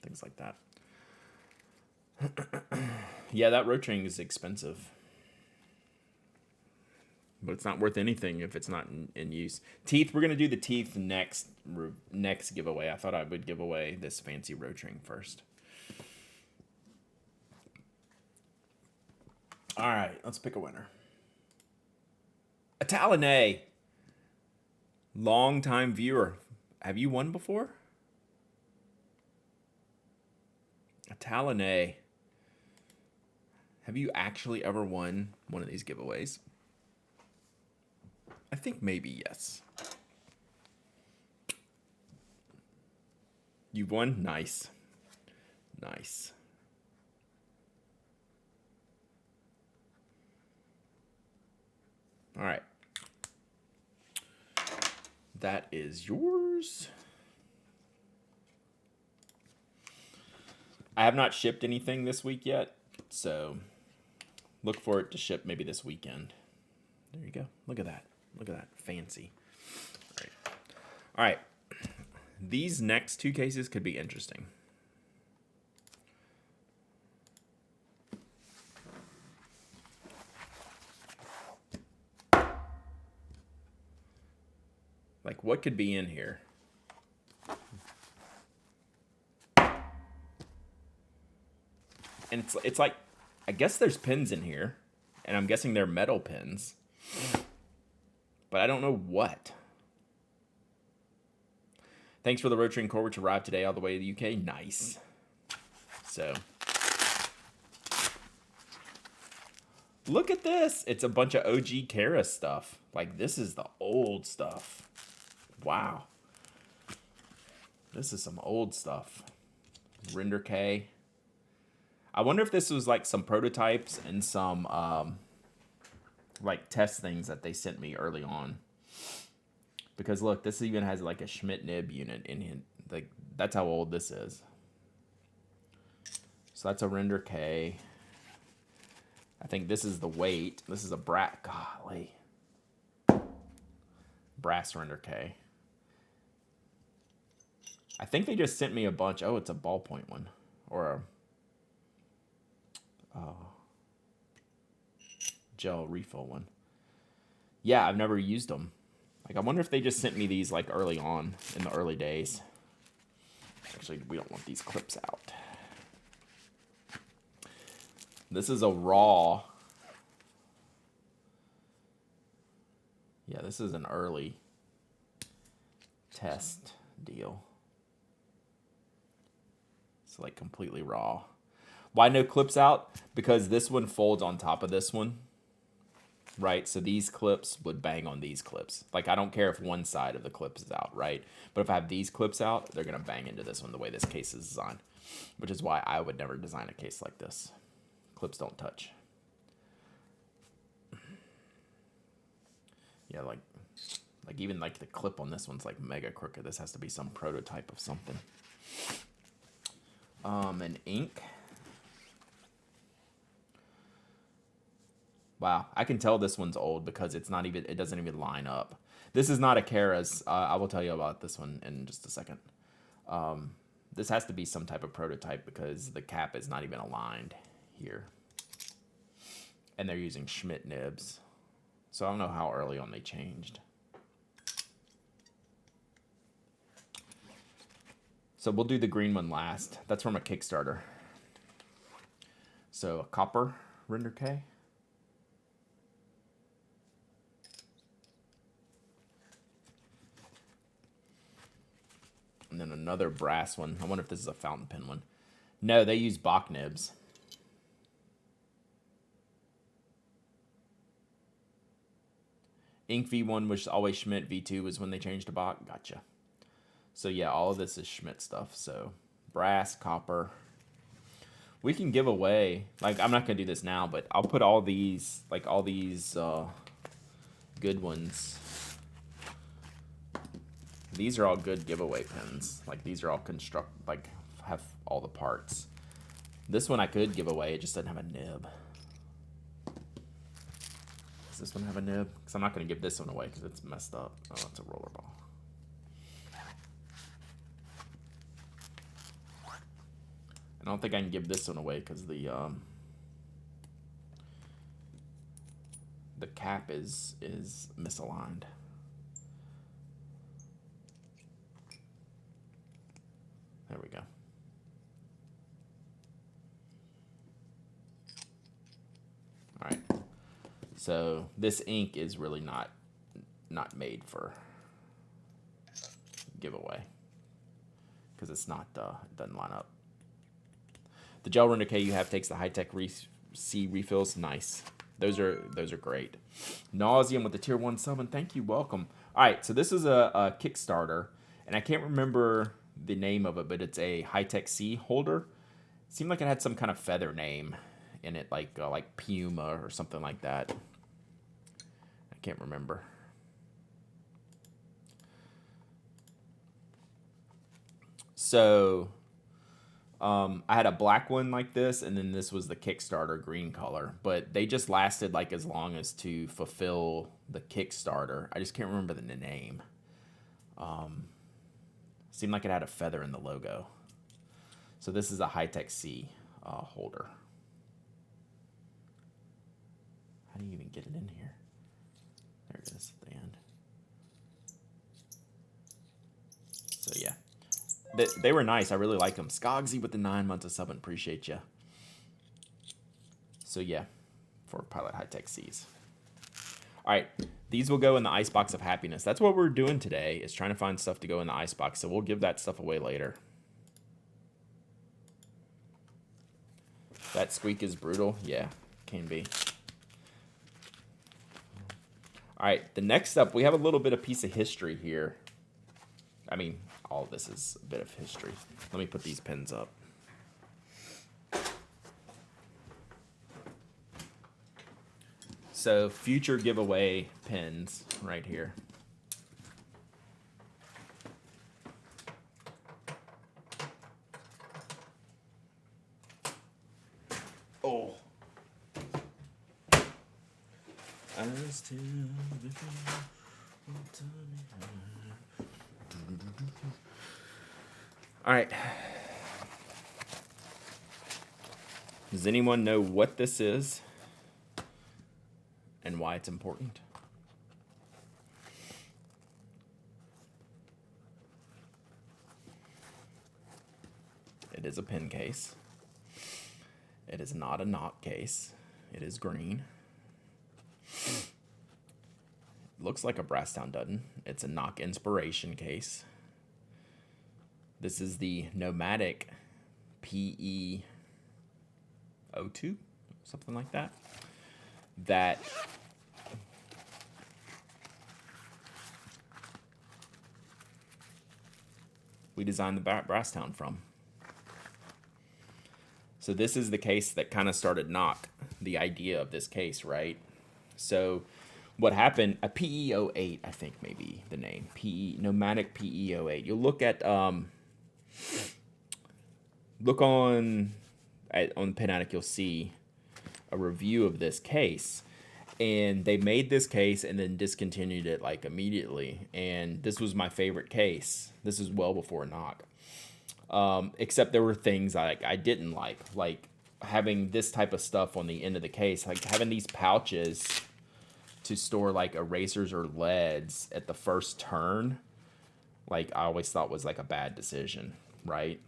Speaker 1: things like that. Yeah, that Rotring is expensive, but it's not worth anything if it's not in use. Teeth, we're gonna do the teeth next giveaway. I thought I would give away this fancy Rotring first. All right, let's pick a winner. Italine, long-time viewer. Have you won before? Italine, have you actually ever won one of these giveaways? I think maybe yes. You've won? Nice. Nice. All right. that is yours. I have not shipped anything this week yet, so look for it to ship maybe this weekend. There you go. Look at that. Look at that. Fancy. All right. These next two cases could be interesting. Like, what could be in here? And it's like, I guess there's pins in here, and I'm guessing they're metal pins, but I don't know what. Thanks for the Rotary and Core, which arrived today all the way to the UK. Nice. So, look at this. It's a bunch of OG Kara stuff. Like, this is the old stuff. Wow. This is some old stuff. Render K. I wonder if this was like some prototypes and some like test things that they sent me early on. Because look, this even has like a Schmidt nib unit in it. Like, that's how old this is. So that's a Render K. I think this is the weight. This is a golly. Brass Render K. I think they just sent me a bunch. Oh, it's a ballpoint one. Or a gel refill one. Yeah, I've never used them. Like, I wonder if they just sent me these like early on in the early days. Actually, we don't want these clips out. This is a raw. Yeah, this is an early test deal. It's like completely raw. Why no clips out? Because this one folds on top of this one. Right? So these clips would bang on these clips. Like, I don't care if one side of the clip is out, right? But if I have these clips out, they're going to bang into this one the way this case is designed. Which is why I would never design a case like this. Clips don't touch. Yeah, like even like the clip on this one's like mega crooked. This has to be some prototype of something. An ink. Wow, I can tell this one's old because it doesn't even line up. This is not a Kara's. I will tell you about this one in just a second. This has to be some type of prototype because the cap is not even aligned here. And they're using Schmidt nibs. So I don't know how early on they changed. So we'll do the green one last. That's from a Kickstarter. So a copper Render K. And then another brass one. I wonder if this is a fountain pen one. No, they use Bach nibs. Ink V1 was always Schmidt. V2 was when they changed to Bach. Gotcha. So yeah, all of this is Schmidt stuff. So brass, copper. We can give away, like, I'm not going to do this now, but I'll put all these, like all these good ones. These are all good giveaway pens. Like, these are all have all the parts. This one I could give away. It just doesn't have a nib. Does this one have a nib? Because I'm not going to give this one away because it's messed up. Oh, it's a rollerball. I don't think I can give this one away because the cap is misaligned. There we go. All right. So this ink is really not made for giveaway because it's not it doesn't line up. The gel Render K you have takes the high-tech C refills. Nice. Those are great. Nauseum with the tier 1 sub, and thank you. Welcome. All right, so this is a Kickstarter, and I can't remember the name of it, but it's a high-tech C holder. It seemed like it had some kind of feather name in it, like Puma or something like that. I can't remember. So I had a black one like this, and then this was the Kickstarter green color. But they just lasted like as long as to fulfill the Kickstarter. I just can't remember the name. Seemed like it had a feather in the logo. So this is a High-Tech C holder. How do you even get it in here? There it is at the end. So yeah. They were nice. I really like them. Skogsy with the 9 months of subbing. Appreciate you. So yeah, for Pilot High-Tech Cs. All right, these will go in the Icebox of Happiness. That's what we're doing today, is trying to find stuff to go in the Icebox. So we'll give that stuff away later. That squeak is brutal. Yeah, can be. All right, the next up, we have a little bit of piece of history here. I mean, all of this is a bit of history. Let me put these pins up. So, future giveaway pins right here. Oh. All right. Does anyone know what this is and why it's important? It is a pen case. It is not a knock case. It is green. Looks like a Brasstown Dutton. It's a knock inspiration case. This is the Nomadic PE02, something like that. That we designed the Brasstown from. So this is the case that kind of started knock, the idea of this case, right? So what happened, a PE08, I think maybe the name, Nomadic PE08. You'll look at, look on Pen Addict, you'll see a review of this case. And they made this case and then discontinued it like immediately. And this was my favorite case. This is well before knock. Except there were things I didn't like having this type of stuff on the end of the case, like having these pouches to store like erasers or leads at the first turn. Like I always thought was like a bad decision, right?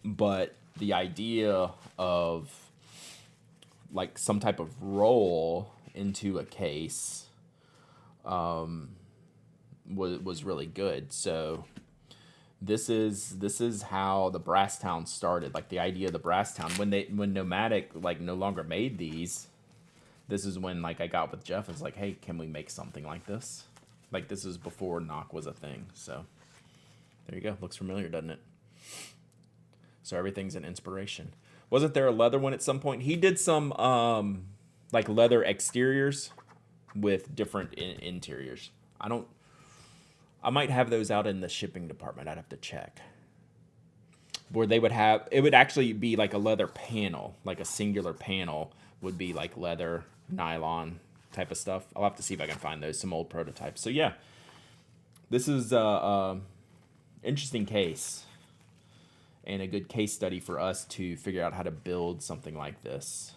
Speaker 1: But the idea of like some type of roll into a case was really good. So this is how the Brasstown started. Like the idea of the Brasstown when Nomadic like no longer made these. This is when like I got with Jeff. It's like, hey, can we make something like this? Like this is before knock was a thing. So there you go. Looks familiar, doesn't it? So everything's an inspiration. Wasn't there a leather one at some point? He did some like leather exteriors with different interiors. I might have those out in the shipping department. I'd have to check. Where they would have, it would actually be like a leather panel, like a singular panel would be like leather, nylon type of stuff. I'll have to see if I can find those, some old prototypes. So yeah, this is a interesting case and a good case study for us to figure out how to build something like this.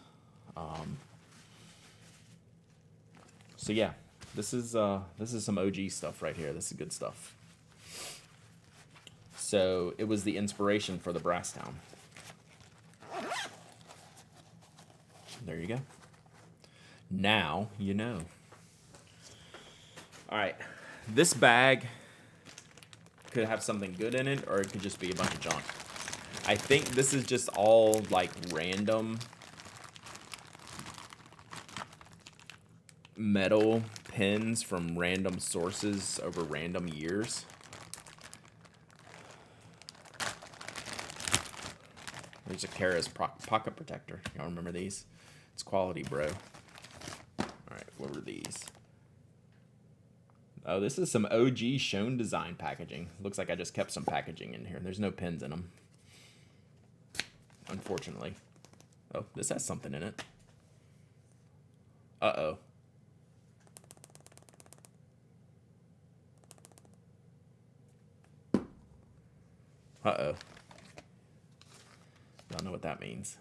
Speaker 1: So yeah, this is some OG stuff right here. This is good stuff. So it was the inspiration for the Brasstown. There you go. Now you know. All right, this bag could have something good in it, or it could just be a bunch of junk. I think this is just all like random metal pins from random sources over random years. There's a Kara's pocket protector. Y'all remember these? It's quality, bro. All right, what were these? Oh, this is some OG Shown Design packaging. Looks like I just kept some packaging in here. There's no pins in them, unfortunately. Oh, this has something in it. Uh-oh. Uh-oh. Don't know what that means.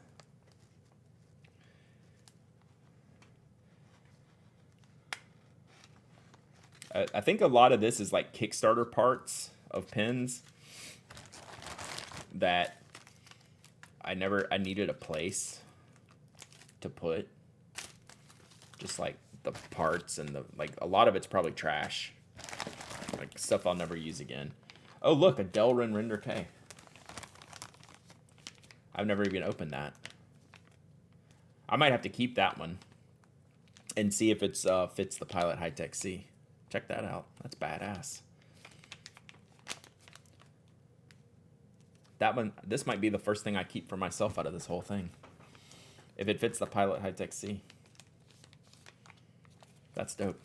Speaker 1: I think a lot of this is like Kickstarter parts of pins that I needed a place to put. Just like the parts and like a lot of it's probably trash. Like stuff I'll never use again. Oh, look, a Delrin Render K. I've never even opened that. I might have to keep that one and see if it's fits the Pilot High-Tech C. Check that out. That's badass. That one, this might be the first thing I keep for myself out of this whole thing. If it fits the Pilot High-Tech C. That's dope.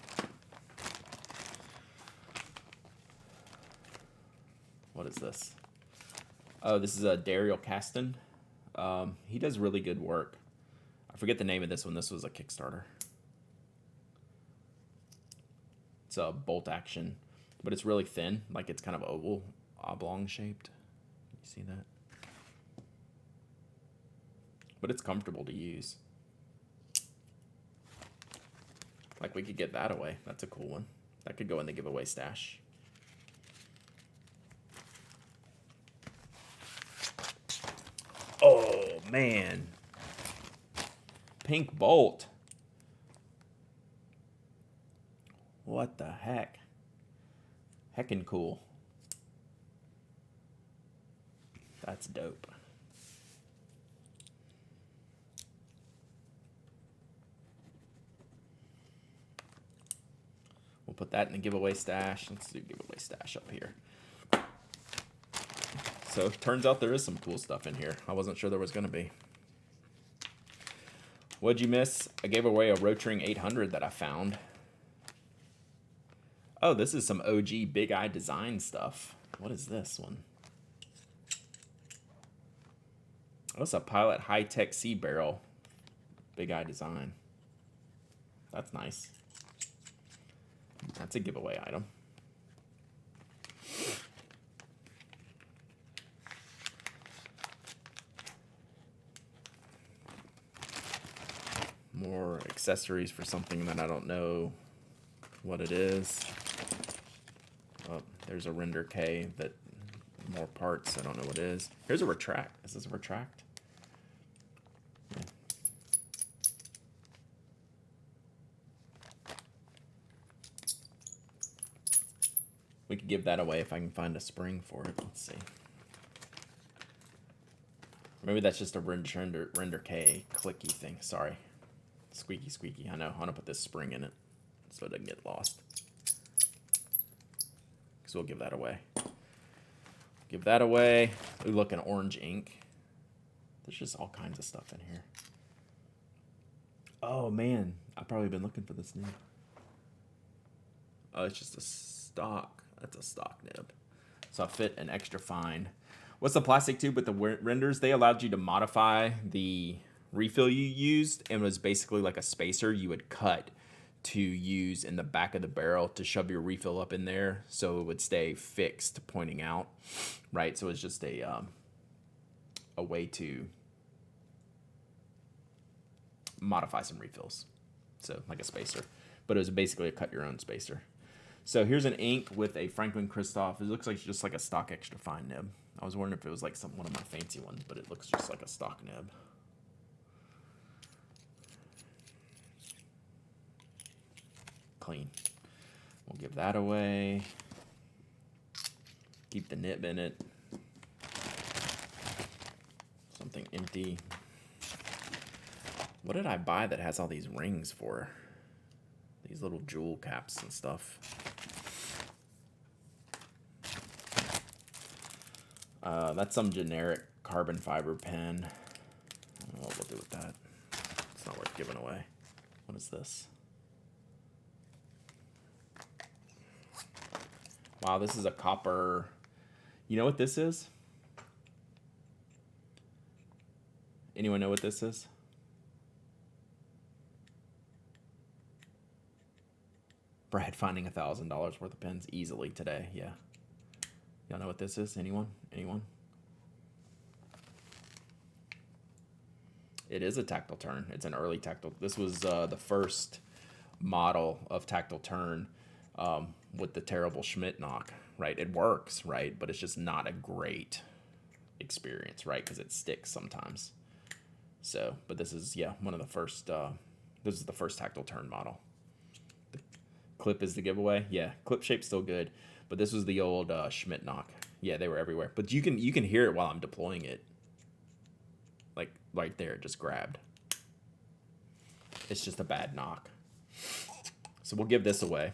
Speaker 1: What is this? Oh, this is a Daryl Caston. He does really good work. I forget the name of this one. This was a Kickstarter. It's a bolt action, but it's really thin. Like it's kind of oval, oblong shaped. You see that? But it's comfortable to use. Like we could get that away. That's a cool one. That could go in the giveaway stash. Oh, man. Pink Bolt. What the heck? Heckin' cool. That's dope. We'll put that in the giveaway stash. Let's do giveaway stash up here. So, turns out there is some cool stuff in here. I wasn't sure there was going to be. What'd you miss? I gave away a Rotring 800 that I found. Oh, this is some OG Big Eye Design stuff. What is this one? Oh, it's a Pilot High-Tech C barrel. Big Eye Design. That's nice. That's a giveaway item. More accessories for something that I don't know what it is. Oh, there's a Render K that more parts. I don't know what it is. Here's a retract. Is this a retract? Yeah. We could give that away if I can find a spring for it. Let's see. Maybe that's just a Render K clicky thing. Sorry. Squeaky, squeaky. I know. I want to put this spring in it so it doesn't get lost. So we'll give that away. Give that away. Ooh, look, an orange ink. There's just all kinds of stuff in here. Oh, man. I've probably been looking for this nib. Oh, it's just a stock. That's a stock nib. So I fit an extra fine. What's the plastic tube with the renders? They allowed you to modify the refill you used, and it was basically like a spacer you would cut to use in the back of the barrel to shove your refill up in there so it would stay fixed pointing out, right? So it's just a way to modify some refills, so like a spacer, but it was basically a cut your own spacer. So here's an ink with a Franklin Christoph. It looks like just like a stock extra fine nib. I was wondering if it was like one of my fancy ones, but it looks just like a stock nib. Clean. We'll give that away. Keep the nib in it. Something empty. What did I buy that has all these rings for? These little jewel caps and stuff. That's some generic carbon fiber pen. I don't know what we'll do with that. It's not worth giving away. What is this? Wow, this is a copper. You know what this is? Anyone know what this is? Brad finding $1,000 worth of pens easily today. Yeah. Y'all know what this is? Anyone? Anyone? It is a tactile turn. It's an early tactile. This was the first model of tactile turn with the terrible Schmidt knock, right? It works, right? But it's just not a great experience, right? Because it sticks sometimes. So, but this is, yeah, one of the first, this is the first tactile turn model. The clip is the giveaway. Yeah, clip shape's still good. But this was the old Schmidt knock. Yeah, they were everywhere. But you can hear it while I'm deploying it. Like right there, it just grabbed. It's just a bad knock. So we'll give this away.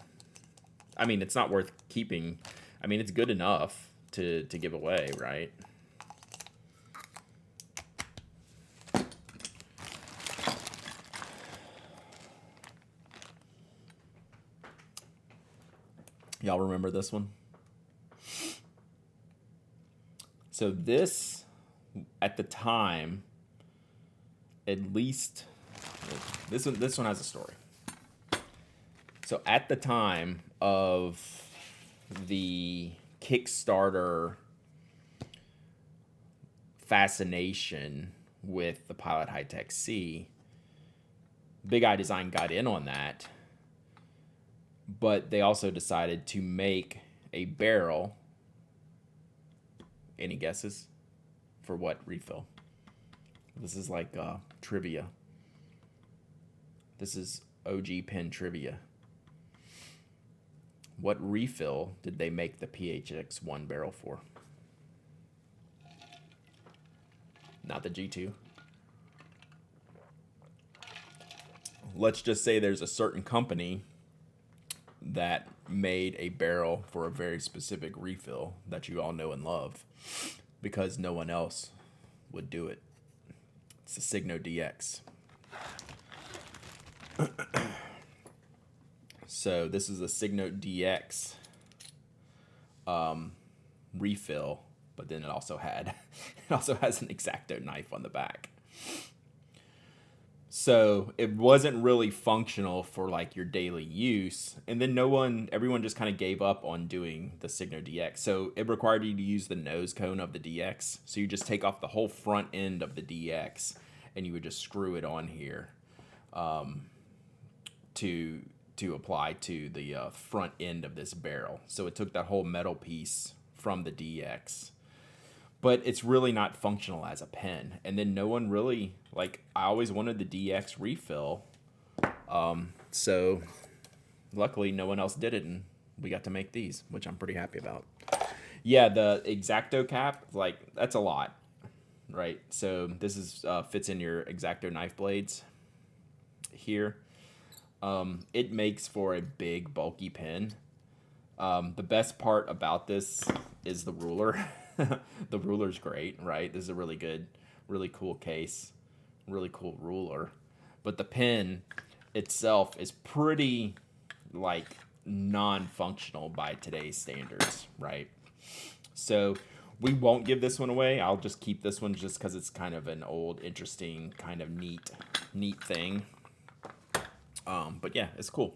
Speaker 1: I mean, it's not worth keeping. I mean, it's good enough to give away, right? Y'all remember this one? So this, at the time, at least, this one has a story. So at the time of the Kickstarter fascination with the Pilot High-Tech C, Big Eye Design got in on that, but they also decided to make a barrel. Any guesses for what refill? This is like trivia. This is OG pen trivia. What refill did they make the PHX-1 barrel for? Not the G2. Let's just say there's a certain company that made a barrel for a very specific refill that you all know and love because no one else would do it. It's the Signo DX. So this is a Signo DX refill, but then it also has an X-Acto knife on the back. So it wasn't really functional for like your daily use. And then everyone just kind of gave up on doing the Signo DX. So it required you to use the nose cone of the DX. So you just take off the whole front end of the DX and you would just screw it on here to apply to the front end of this barrel. So it took that whole metal piece from the DX. But it's really not functional as a pen. And then no one really, like, I always wanted the DX refill. So luckily no one else did it, and we got to make these, which I'm pretty happy about. Yeah, the X-Acto cap, like, that's a lot, right? So this is fits in your X-Acto knife blades here. It makes for a big, bulky pen. The best part about this is the ruler. The ruler's great, right? This is a really good, really cool case, really cool ruler. But the pen itself is pretty, like, non-functional by today's standards, right? So we won't give this one away. I'll just keep this one just because it's kind of an old, interesting, kind of neat thing. But yeah, it's cool.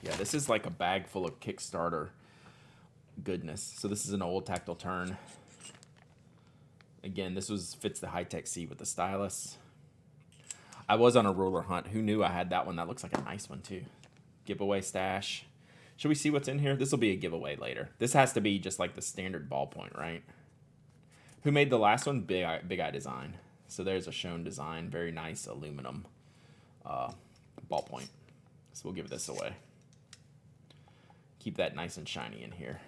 Speaker 1: Yeah, this is like a bag full of Kickstarter goodness. So this is an old tactile turn. Again, this fits the High-Tech C with the stylus. I was on a ruler hunt. Who knew I had that one? That looks like a nice one too. Giveaway stash. Should we see what's in here? This will be a giveaway later. This has to be just like the standard ballpoint, right? Who made the last one? Big Eye Design. So there's a shown design. Very nice aluminum ballpoint. So we'll give this away. Keep that nice and shiny in here.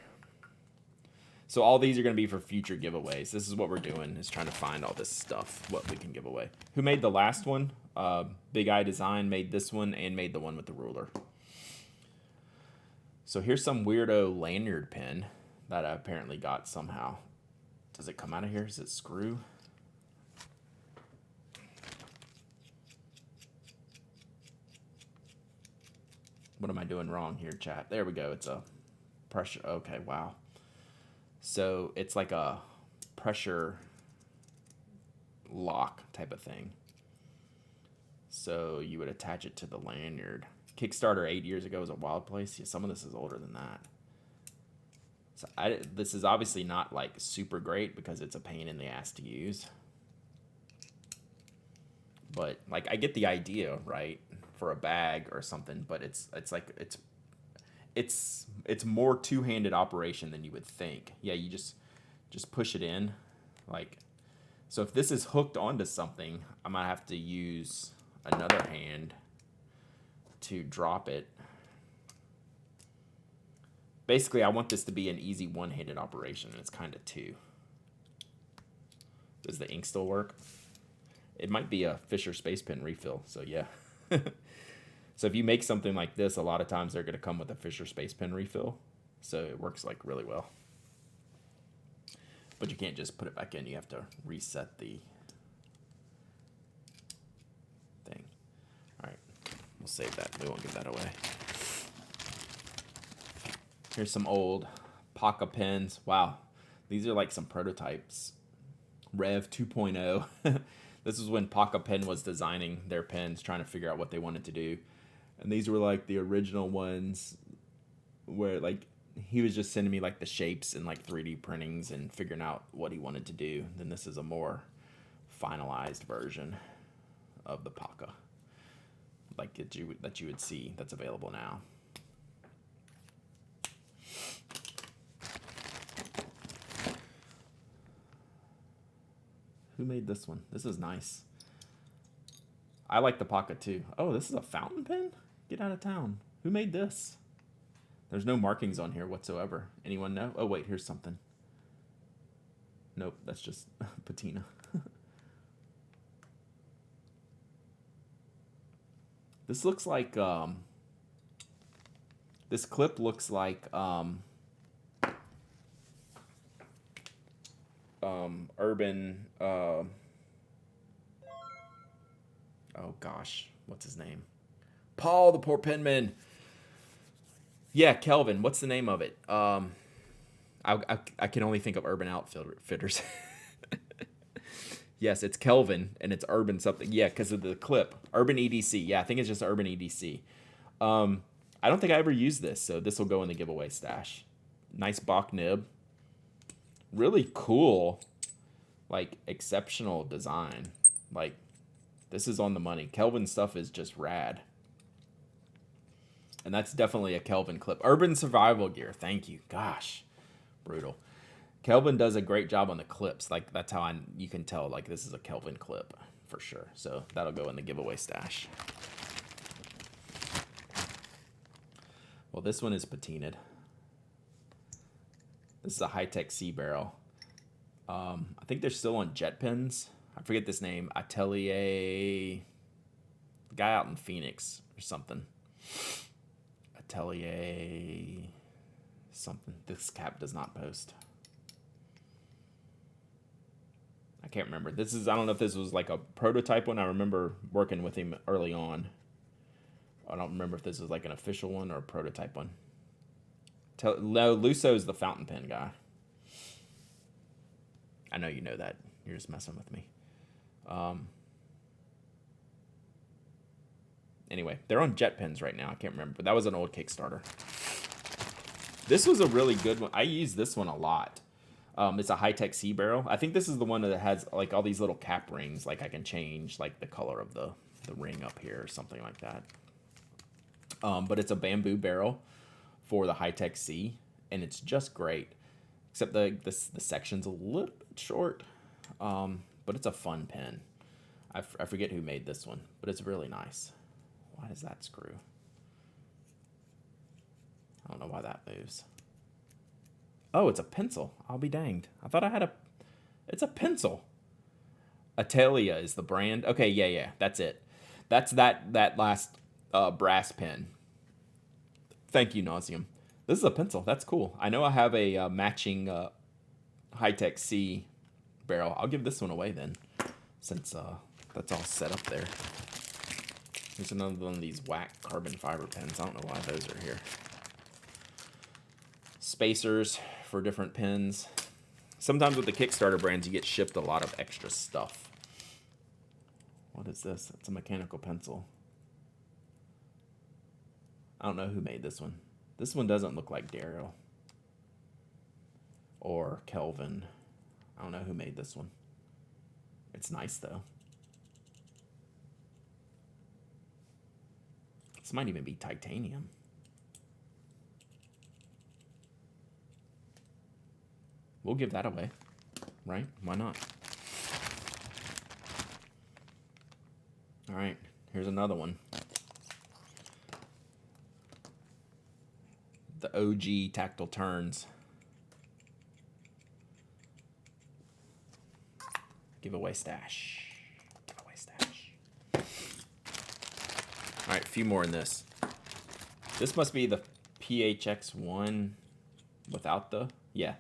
Speaker 1: So all these are going to be for future giveaways. This is what we're doing, is trying to find all this stuff, what we can give away. Who made the last one? Big Eye Design made this one and made the one with the ruler. So here's some weirdo lanyard pen that I apparently got somehow. Does it come out of here? Does it screw? What am I doing wrong here, chat? There we go. It's a pressure. Okay, wow. So it's like a pressure lock type of thing. So you would attach it to the lanyard. Kickstarter 8 years ago was a wild place. Yeah, some of this is older than that. So this is obviously not like super great because it's a pain in the ass to use. But like I get the idea, right? For a bag or something, but it's more two-handed operation than you would think. Yeah, you just push it in, like, so if this is hooked onto something, I might have to use another hand to drop it. Basically, I want this to be an easy one-handed operation, and it's kind of two. Does the ink still work? It might be a Fisher Space Pen refill, so yeah. So if you make something like this, a lot of times they're going to come with a Fisher Space Pen refill. So it works like really well. But you can't just put it back in. You have to reset the thing. All right, we'll save that. We won't give that away. Here's some old Paca pens. Wow, these are like some prototypes. Rev 2.0. This is when Paca Pen was designing their pens, trying to figure out what they wanted to do. And these were like the original ones where like he was just sending me like the shapes and like 3D printings and figuring out what he wanted to do. Then this is a more finalized version of the Paca, like that you would see that's available now. Who made this one? This is nice. I like the Paca too. Oh, this is a fountain pen? Get out of town. Who made this? There's no markings on here whatsoever. Anyone know? Oh, wait, here's something. Nope, that's just patina. This looks like, this clip looks like, Urban, oh gosh, what's his name? Paul, the poor penman. Yeah, Kelvin. What's the name of it? I can only think of Urban Outfitters. Yes, it's Kelvin, and it's Urban something. Yeah, because of the clip. Urban EDC. Yeah, I think it's just Urban EDC. I don't think I ever used this, so this will go in the giveaway stash. Nice Bach nib. Really cool, like, exceptional design. Like, this is on the money. Kelvin stuff is just rad. And that's definitely a Kelvin clip. Urban Survival Gear. Thank you. Gosh, brutal. Kelvin does a great job on the clips. Like, that's how you can tell, like, this is a Kelvin clip for sure. So that'll go in the giveaway stash. Well, this one is patinaed. This is a high-tech C barrel. I think they're still on jet pens. I forget this name. Atelier. The guy out in Phoenix or something. Atelier something. This cap does not post. I can't remember. I don't know if this was like a prototype one. I remember working with him early on. I don't remember if this was like an official one or a prototype one. No, Luso's the fountain pen guy. I know you know that. You're just messing with me. Anyway, they're on jet pens right now. I can't remember, but that was an old Kickstarter. This was a really good one. I use this one a lot. It's a high-tech C barrel. I think this is the one that has like all these little cap rings. Like I can change like the color of the ring up here or something like that. But it's a bamboo barrel for the high-tech C, and it's just great. Except the section's a little bit short, but it's a fun pen. I forget who made this one, but it's really nice. Why does that screw? I don't know why that moves. Oh, it's a pencil. I'll be danged. I thought I had it's a pencil. Atelier is the brand. Okay, yeah, that's it. That's that last brass pen. Thank you, Nauseum. This is a pencil. That's cool. I know I have a matching high-tech C barrel. I'll give this one away then, since that's all set up there. Here's another one of these whack carbon fiber pens. I don't know why those are here. Spacers for different pens. Sometimes with the Kickstarter brands, you get shipped a lot of extra stuff. What is this? It's a mechanical pencil. I don't know who made this one. This one doesn't look like Daryl or Kelvin. I don't know who made this one. It's nice though. This might even be titanium. We'll give that away, right? Why not? All right, here's another one. The OG Tactile Turns. Giveaway stash. Giveaway stash. All right, a few more in this. This must be the PHX1 without the, yeah.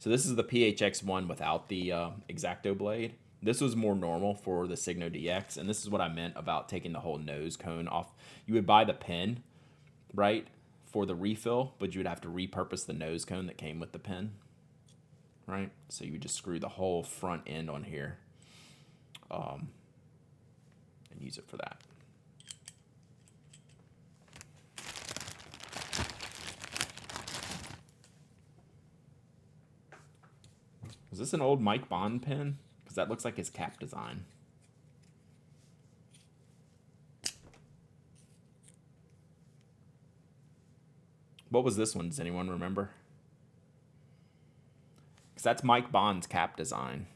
Speaker 1: So this is the PHX1 without the X-Acto blade. This was more normal for the Signo DX, and this is what I meant about taking the whole nose cone off. You would buy the pen, right, for the refill, but you would have to repurpose the nose cone that came with the pen, right? So you would just screw the whole front end on here and use it for that. Is this an old Mike Bond pen? Because that looks like his cap design. What was this one? Does anyone remember? Because that's Mike Bond's cap design.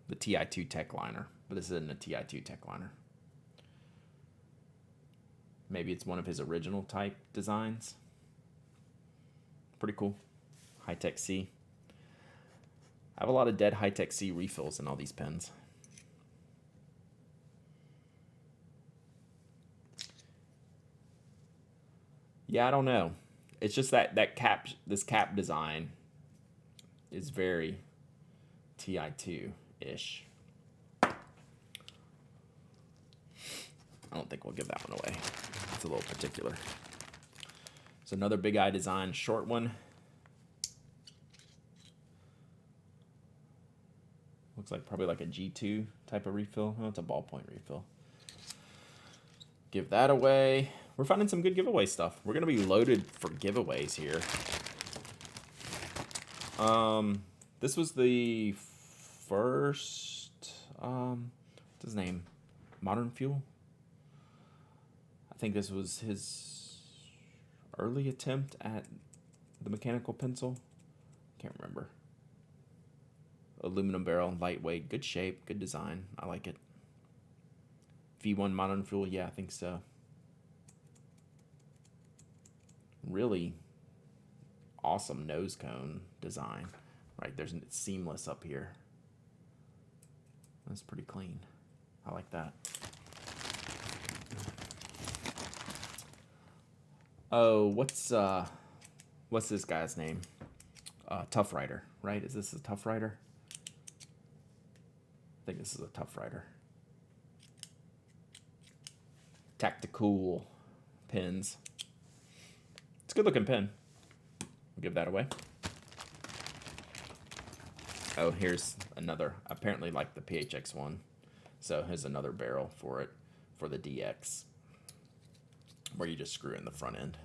Speaker 1: The TI2 Tech Liner. But this isn't a TI2 Tech Liner. Maybe it's one of his original type designs. Pretty cool. High-Tech C. I have a lot of dead High-Tech C refills in all these pens. Yeah, I don't know. It's just that cap, this cap design is very TI2-ish. I don't think we'll give that one away. It's a little particular. So another Big Eye Design short one. Looks like probably like a G2 type of refill. Oh, it's a ballpoint refill. Give that away. We're finding some good giveaway stuff. We're going to be loaded for giveaways here. This was the first, what's his name? Modern Fuel? I think this was his early attempt at the mechanical pencil. Can't remember. Aluminum barrel, lightweight, good shape, good design. I like it. V1 Modern Fuel, yeah, I think so. Really awesome nose cone design. Right, there's it's seamless up here. That's pretty clean. I like that. Oh, what's this guy's name? Tough Rider, right? Is this a Tough Rider? I think this is a Tough Rider. Tactical pins. It's a good looking pen. I'll give that away. Oh, here's another. Apparently like the PHX one. So here's another barrel for it, for the DX. Where you just screw in the front end.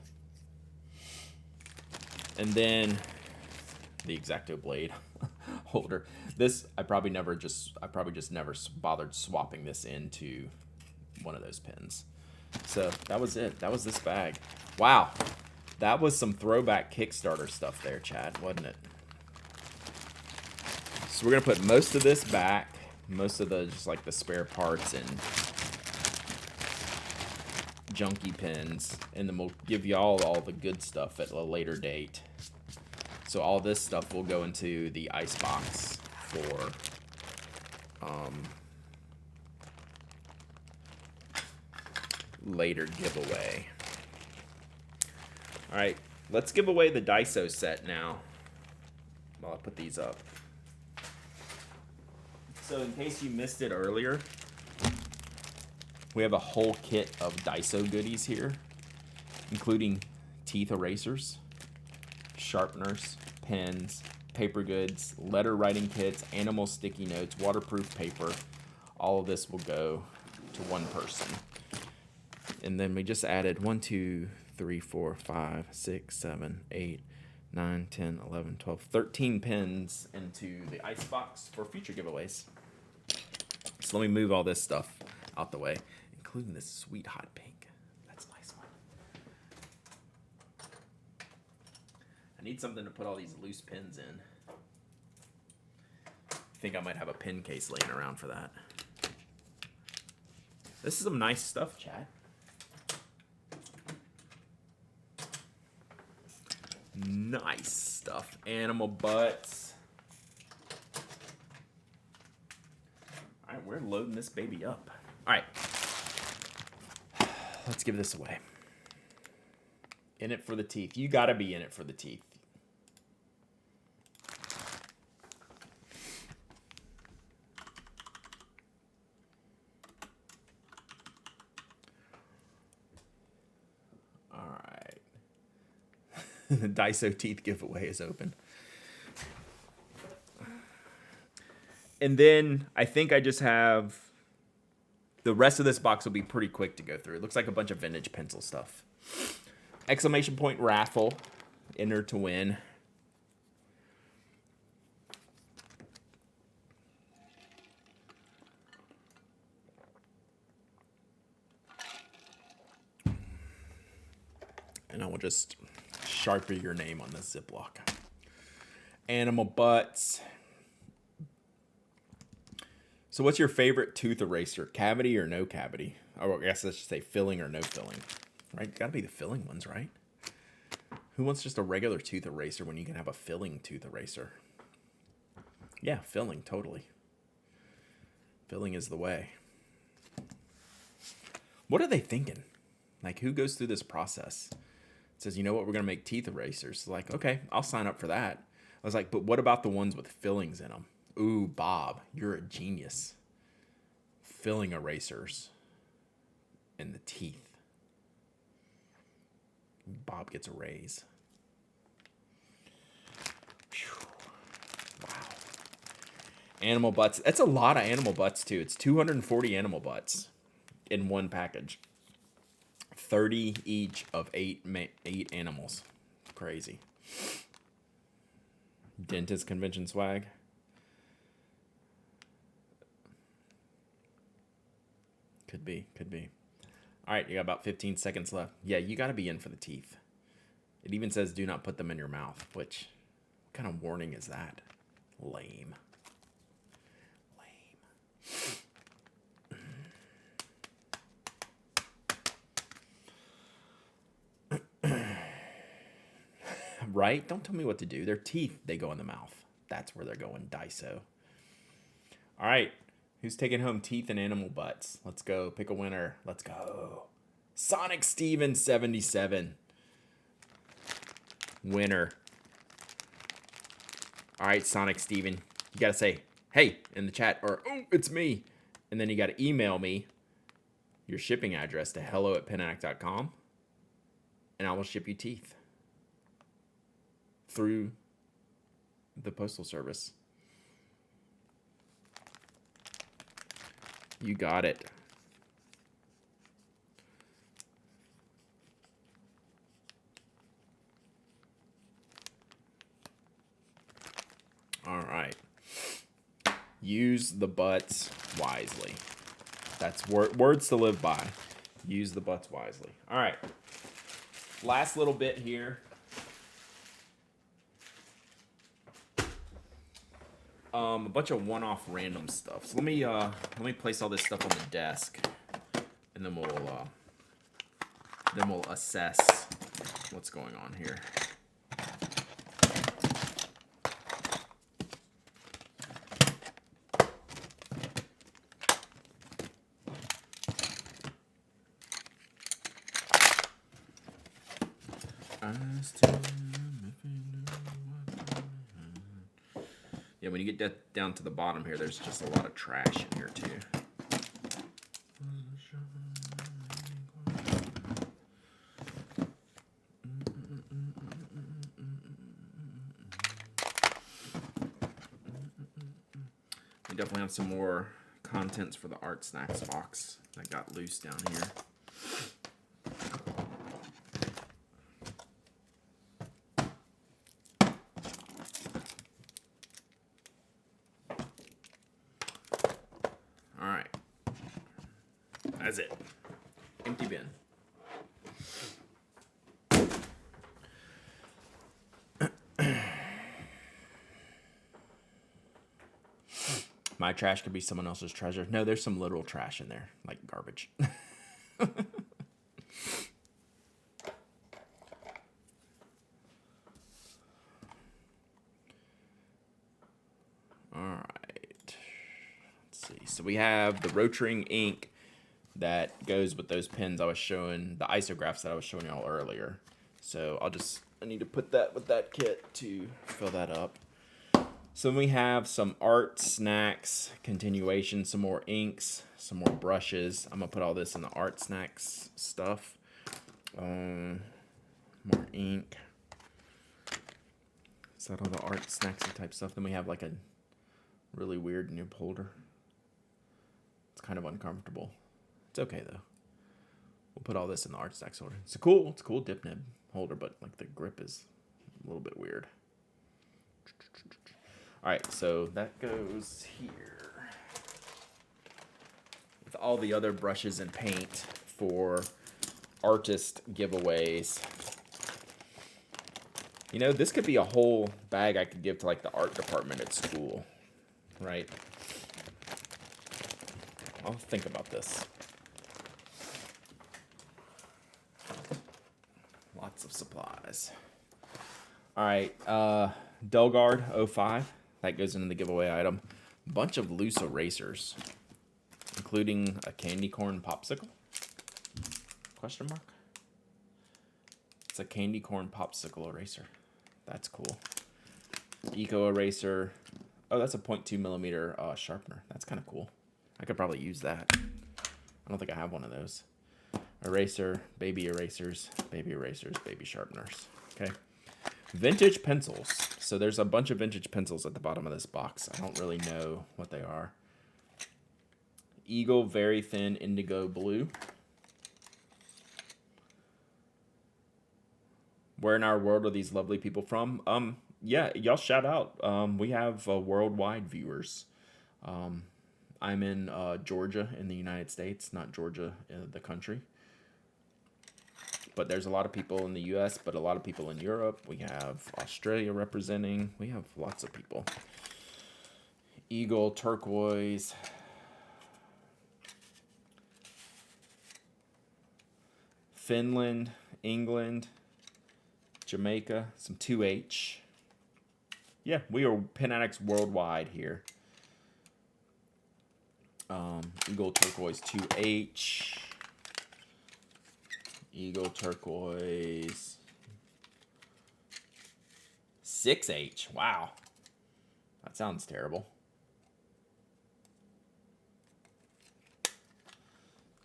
Speaker 1: And then the X-Acto blade holder. This, I probably just never bothered swapping this into one of those pins. So that was it. That was this bag. Wow. That was some throwback Kickstarter stuff there, Chad, wasn't it? So we're going to put most of this back. Most of the, just like the spare parts and junky pins. And then we'll give y'all all the good stuff at a later date. So all this stuff will go into the Icebox for later giveaway. All right, let's give away the Daiso set now while I put these up. So in case you missed it earlier, We have a whole kit of Daiso goodies here, including teeth erasers, sharpeners, pens, paper goods, letter writing kits, animal sticky notes, waterproof paper. All of this will go to one person. And then we just added 1, 2, 3, 4, 5, 6, 7, 8, 9, 10, 11, 12, 13 pens into the Icebox for future giveaways. So let me move all this stuff out the way, including this sweet hot pink. That's a nice one. I need something to put all these loose pins in. I think I might have a pin case laying around for that. This is some nice stuff, chat. Nice stuff. Animal butts. All right, we're loading this baby up. All right. Let's give this away. In it for the teeth. You got to be in it for the teeth. The Daiso teeth giveaway is open. And then I think I just have... The rest of this box will be pretty quick to go through. It looks like a bunch of vintage pencil stuff. Exclamation point raffle. Enter to win. And I will just... Sharpie your name on this Ziploc. Animal butts. So what's your favorite tooth eraser? Cavity or no cavity? Oh, I guess I should say filling or no filling. Right? Gotta be the filling ones, right? Who wants just a regular tooth eraser when you can have a filling tooth eraser? Yeah, filling, totally. Filling is the way. What are they thinking? Like, who goes through this process? Says, you know what, we're going to make teeth erasers. Like, okay, I'll sign up for that. I was like, but what about the ones with fillings in them? Ooh, Bob, you're a genius. Filling erasers in the teeth. Bob gets a raise. Whew. Wow. Animal butts. That's a lot of animal butts, too. It's 240 animal butts in one package. 30 each of 8 animals. Crazy. Dentist convention swag. Could be. All right, you got about 15 seconds left. Yeah, you got to be in for the teeth. It even says do not put them in your mouth, which, what kind of warning is that? Lame. Right? Don't tell me what to do. Their teeth, they go in the mouth. That's where they're going, Daiso. All right. Who's taking home teeth and animal butts? Let's go. Pick a winner. Let's go. Sonic Steven 77. Winner. All right, Sonic Steven. You got to say, hey, in the chat, or, oh, it's me. And then you got to email me your shipping address to hello@penaddict.com. And I will ship you teeth through the postal service. You got it. All right. Use the butts wisely. That's words to live by. Use the butts wisely. All right. Last little bit here. A bunch of one-off random stuff. So let me place all this stuff on the desk, and then we'll assess what's going on here. Yeah, when you get down to the bottom here, there's just a lot of trash in here too. definitely have some more contents for the Art Snacks box that got loose down here. All right. That's it. Empty bin. My trash could be someone else's treasure. No, there's some literal trash in there, like garbage. All right. Let's see. So we have the Rotring ink that goes with those pens I was showing, the isographs that I was showing y'all earlier. So I need to put that with that kit to fill that up. So we have some Art Snacks continuation, some more inks, some more brushes. I'm going to put all this in the Art Snacks stuff. More ink. Is that all the Art Snacksy type stuff? Then we have like a really weird nib holder. It's kind of uncomfortable. It's okay though. We'll put all this in the Art Snacks holder. It's a cool dip nib holder, but like the grip is a little bit weird. All right, so that goes here with all the other brushes and paint for artist giveaways. You know, this could be a whole bag I could give to like the art department at school, right? I'll think about this. Lots of supplies. All right, Delguard 05. That goes into the giveaway item. Bunch of loose erasers, including a candy corn popsicle? Question mark? It's a candy corn popsicle eraser. That's cool. Eco eraser. Oh, that's a 0.2 millimeter sharpener. That's kind of cool. I could probably use that. I don't think I have one of those. Eraser, baby erasers, baby sharpeners. Okay. Vintage pencils. So there's a bunch of vintage pencils at the bottom of this box. I don't really know what they are. Eagle Very Thin Indigo Blue. Where in our world are these lovely people from? Yeah, y'all shout out. We have worldwide viewers. I'm in Georgia in the United States, not Georgia in the country. But there's a lot of people in the U.S., but a lot of people in Europe. We have Australia representing. We have lots of people. Eagle, turquoise. Finland, England, Jamaica, some 2H. Yeah, we are Pen Addicts worldwide here. Eagle, turquoise, 2H. Eagle, turquoise, 6H. Wow. That sounds terrible.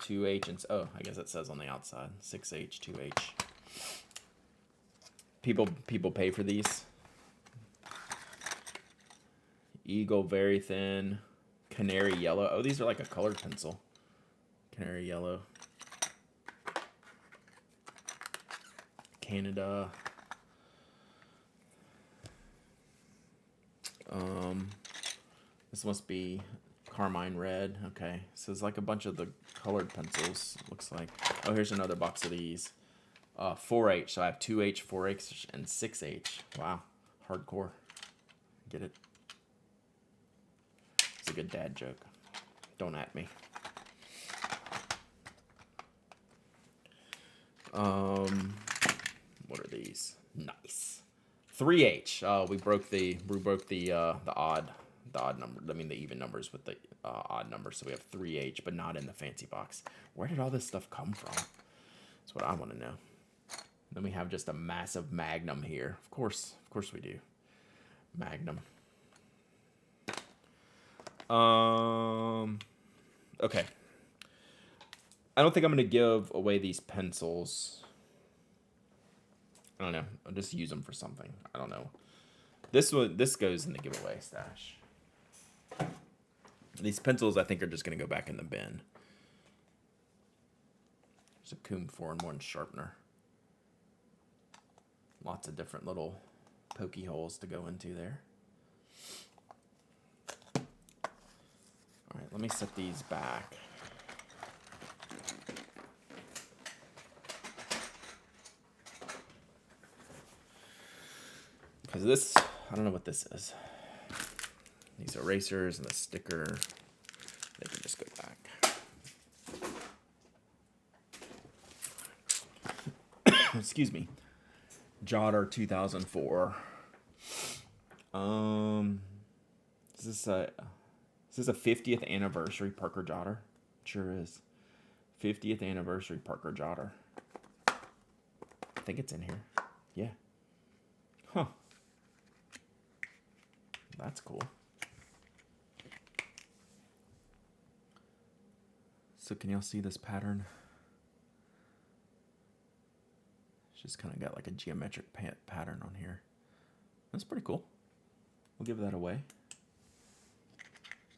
Speaker 1: 2H and... Oh, I guess it says on the outside. 6H, 2H. People pay for these. Eagle, very thin. Canary yellow. Oh, these are like a colored pencil. Canary yellow. Canada. This must be carmine red. Okay, so it's like a bunch of the colored pencils. Looks like. Oh, here's another box of these. 4H. So I have 2H, 4H, and 6H. Wow, hardcore. Get it? It's a good dad joke. Don't at me. What are these? Nice. 3H. We broke the odd number. I mean the even numbers with the odd numbers. So we have 3H, but not in the fancy box. Where did all this stuff come from? That's what I want to know. Then we have just a massive Magnum here. Of course we do. Magnum. Okay. I don't think I'm gonna give away these pencils. I don't know. I'll just use them for something. I don't know. This goes in the giveaway stash. These pencils, I think, are just going to go back in the bin. There's a Coombe 4-in-1 sharpener. Lots of different little pokey holes to go into there. All right, let me set these back. Because this, I don't know what this is. These erasers and the sticker, they can just go back. Excuse me. Jotter 2004. Is this a 50th anniversary Parker Jotter? Sure is. 50th anniversary Parker Jotter. I think it's in here. Yeah. Huh. That's cool. So can y'all see this pattern? It's just kind of got like a geometric pattern on here. That's pretty cool. We'll give that away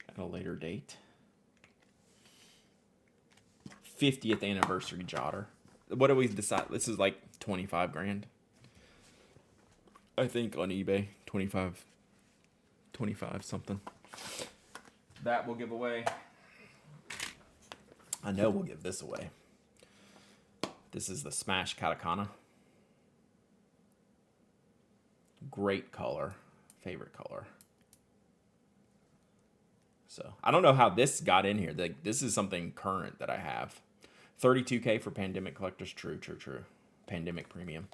Speaker 1: at a later date. 50th anniversary Jotter. What do we decide? This is like 25 grand. I think on eBay, 25 something. That we'll give away. I know we'll give this away. This is the Smash Katakana. Great color. Favorite color. So, I don't know how this got in here. This is something current that I have. $32K for Pandemic Collectors. True. Pandemic Premium.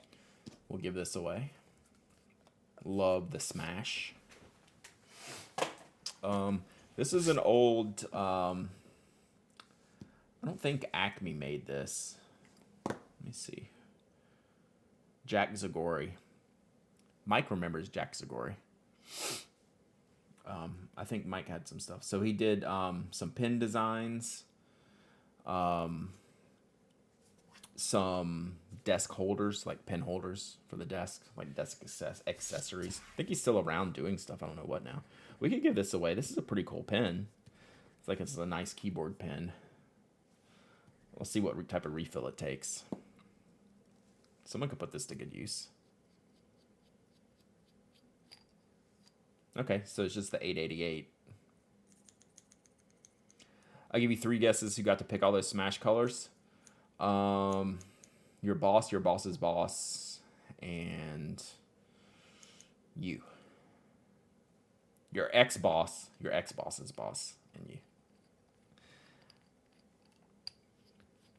Speaker 1: We'll give this away. Love the Smash. This is an old... I don't think Acme made this. Let me see. Jack Zagori. Mike remembers Jack Zagori. I think Mike had some stuff. So he did some pen designs, some desk holders, like pen holders for the desk, like desk accessories. I think he's still around doing stuff. I don't know what now. We could give this away. This is a pretty cool pen. It's like it's a nice keyboard pen. We'll see what type of refill it takes. Someone could put this to good use. Okay, so it's just the 888. I'll give you 3 guesses who got to pick all those Smash colors. Your boss, your boss's boss, and you. Your ex-boss, your ex-boss's boss, and you.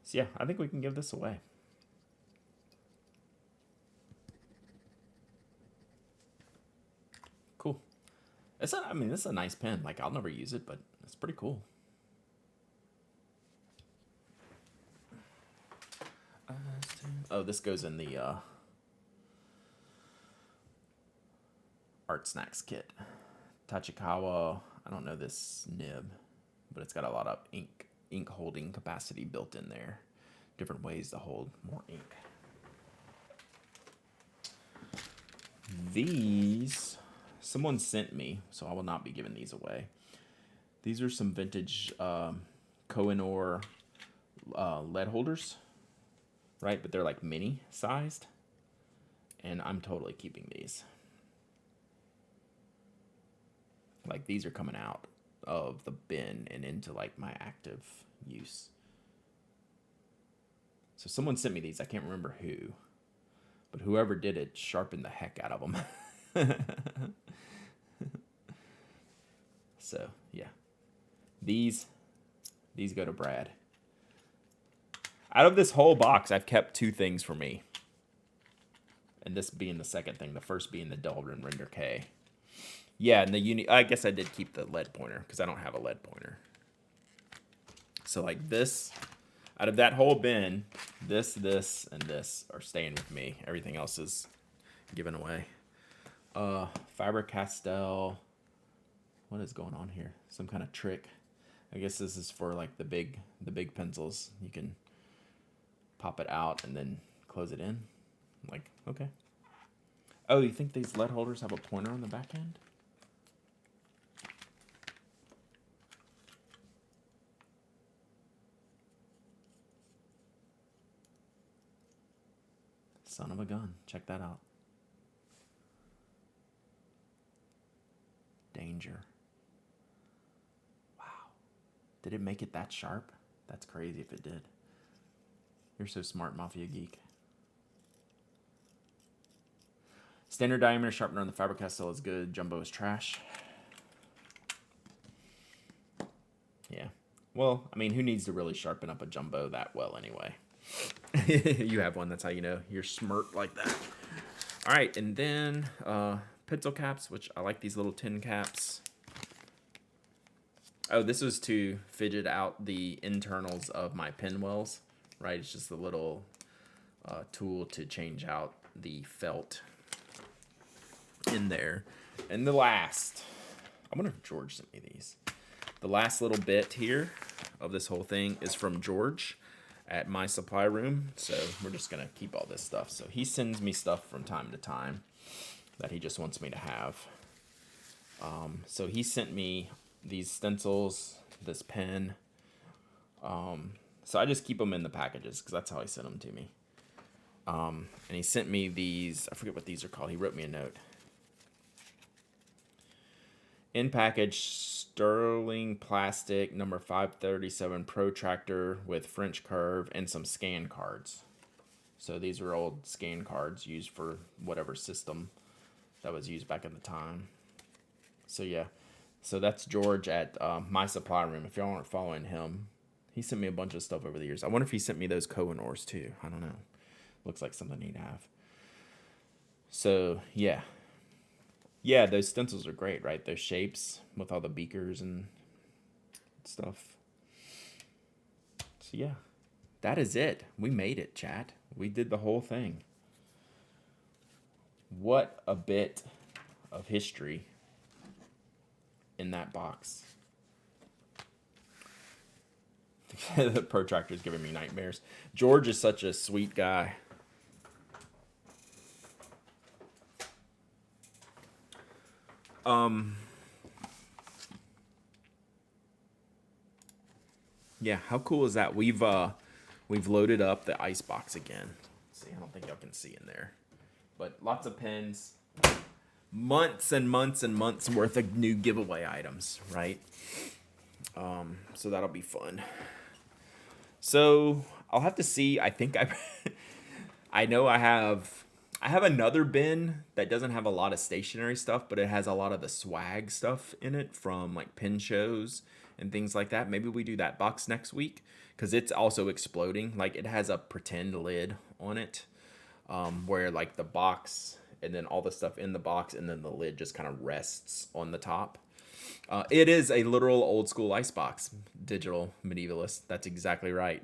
Speaker 1: So yeah, I think we can give this away. Cool. This is a nice pen. Like, I'll never use it, but it's pretty cool. Oh, this goes in the Art Snacks kit. Tachikawa, I don't know this nib, but it's got a lot of ink holding capacity built in there. Different ways to hold more ink. These, someone sent me, so I will not be giving these away. These are some vintage Kohinoor lead holders, right? But they're like mini sized, and I'm totally keeping these. Like, these are coming out of the bin and into like my active use. So someone sent me these. I can't remember who, but whoever did it sharpened the heck out of them. So yeah, these go to Brad. Out of this whole box, I've kept 2 things for me, and this being the second thing. The first being the Delguard Render K. Yeah, and the I guess I did keep the lead pointer because I don't have a lead pointer. So like this, out of that whole bin, this, and this are staying with me. Everything else is given away. Faber-Castell. What is going on here? Some kind of trick. I guess this is for like the big pencils. You can pop it out and then close it in. Like, okay. Oh, you think these lead holders have a pointer on the back end? Son of a gun. Check that out. Danger. Wow. Did it make it that sharp? That's crazy if it did. You're so smart, Mafia Geek. Standard diameter sharpener on the Faber-Castell is good. Jumbo is trash. Yeah. Well, I mean, who needs to really sharpen up a jumbo that well anyway? You have one. That's how you know you're smart like that. All right, and then pencil caps, which I like these little tin caps. Oh, this was to fidget out the internals of my pinwells, right? It's just a little tool to change out the felt in there. And the last, I wonder if George sent me these. The last little bit here of this whole thing is from George at my supply room. So we're just going to keep all this stuff. So he sends me stuff from time to time that he just wants me to have. So he sent me these stencils, this pen. So I just keep them in the packages because that's how he sent them to me. And he sent me these, I forget what these are called. He wrote me a note. In package, sterling plastic number 537 protractor with French curve and some scan cards. So these are old scan cards used for whatever system that was used back in the time. So yeah, so that's George at my supply room. If y'all aren't following him, he sent me a bunch of stuff over the years. I wonder if he sent me those Kohinoors too. I don't know. Looks like something he'd have. So yeah. Yeah, those stencils are great, right? Those shapes with all the beakers and stuff. So yeah, that is it. We made it, chat. We did the whole thing. What a bit of history in that box. The protractor is giving me nightmares. George is such a sweet guy. Yeah, how cool is that? We've loaded up the Icebox again. Let's see, I don't think y'all can see in there. But lots of pens. Months and months and months worth of new giveaway items, right? So that'll be fun. So I'll have to see. I think I know I have another bin that doesn't have a lot of stationery stuff, but it has a lot of the swag stuff in it from like pin shows and things like that. Maybe we do that box next week because it's also exploding. Like it has a pretend lid on it where like the box and then all the stuff in the box and then the lid just kind of rests on the top. It is a literal old school icebox, digital medievalist. That's exactly right.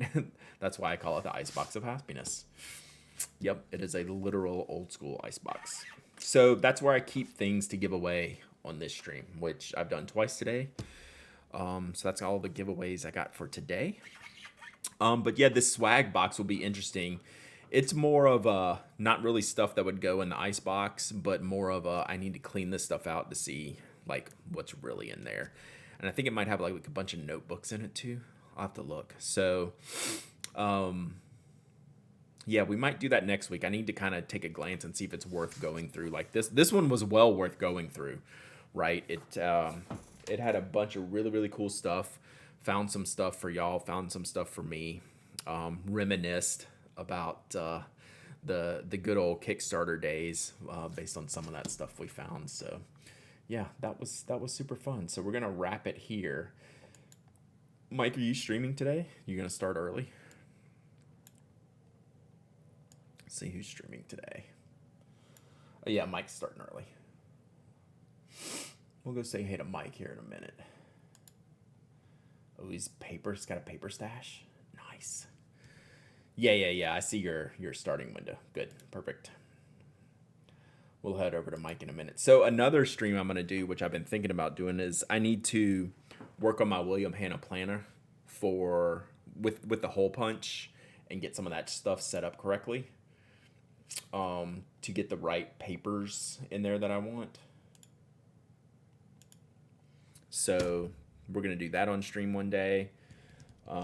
Speaker 1: That's why I call it the Icebox of Happiness. Yep, it is a literal old school icebox. So that's where I keep things to give away on this stream, which I've done twice today. So that's all the giveaways I got for today. But yeah, this swag box will be interesting. It's more of a, not really stuff that would go in the icebox, but more of a, I need to clean this stuff out to see like what's really in there. And I think it might have like a bunch of notebooks in it too. I'll have to look. So, yeah, we might do that next week. I need to kind of take a glance and see if it's worth going through. Like this one was well worth going through, right? It had a bunch of really, really cool stuff. Found some stuff for y'all. Found some stuff for me. Reminisced about the good old Kickstarter days based on some of that stuff we found. So yeah, that was super fun. So we're gonna wrap it here. Mike, are you streaming today? You gonna start early? Let's see who's streaming today. Oh yeah, Mike's starting early. We'll go say hey to Mike here in a minute. Oh, he's got a paper stash. Nice. Yeah. I see your starting window. Good, perfect. We'll head over to Mike in a minute. So another stream I'm gonna do, which I've been thinking about doing, is I need to work on my William Hanna planner with the hole punch and get some of that stuff set up correctly. To get the right papers in there that I want. So we're going to do that on stream one day. We're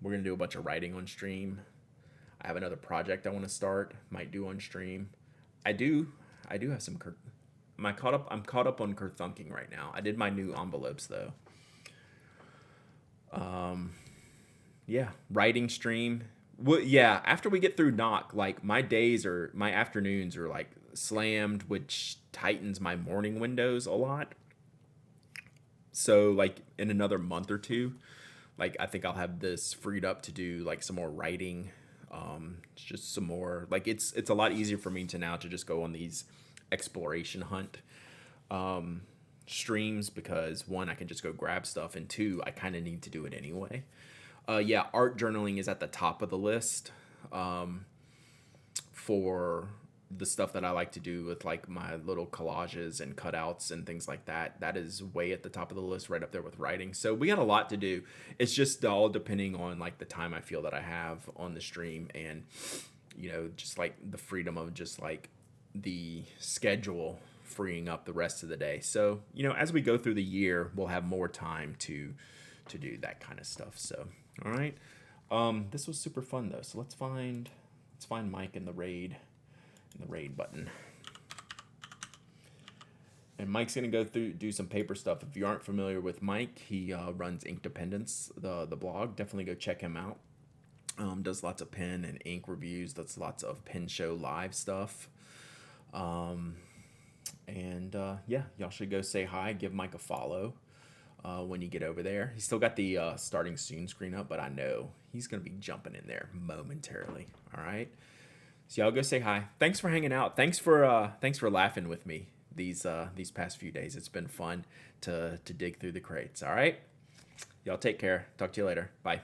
Speaker 1: going to do a bunch of writing on stream. I have another project I want to start. Might do on stream. I do. I do have some. I'm caught up on Kerthunking right now. I did my new envelopes though. Yeah, writing stream. Well, yeah. After we get through knock, like my afternoons are like slammed, which tightens my morning windows a lot. So like in another month or two, like I think I'll have this freed up to do like some more writing, just some more like it's a lot easier for me to now to just go on these exploration hunt streams because one, I can just go grab stuff, and two, I kind of need to do it anyway. Yeah, art journaling is at the top of the list for the stuff that I like to do with like my little collages and cutouts and things like that. That is way at the top of the list, right up there with writing. So we got a lot to do. It's just all depending on like the time I feel that I have on the stream, and just like the freedom of just like the schedule freeing up the rest of the day. So as we go through the year, we'll have more time to do that kind of stuff. So all right, this was super fun though. So let's find Mike in the raid. The raid button, and Mike's gonna go through do some paper stuff. If you aren't familiar with Mike, he runs Ink Dependence, the blog. Definitely go check him out. Does lots of pen and ink reviews. Does lots of pen show live stuff. Yeah, y'all should go say hi. Give Mike a follow when you get over there. He's still got the starting soon screen up, but I know he's gonna be jumping in there momentarily. All right. So y'all go say hi. Thanks for hanging out. Thanks for laughing with me these past few days. It's been fun to dig through the crates. All right. Y'all take care. Talk to you later. Bye.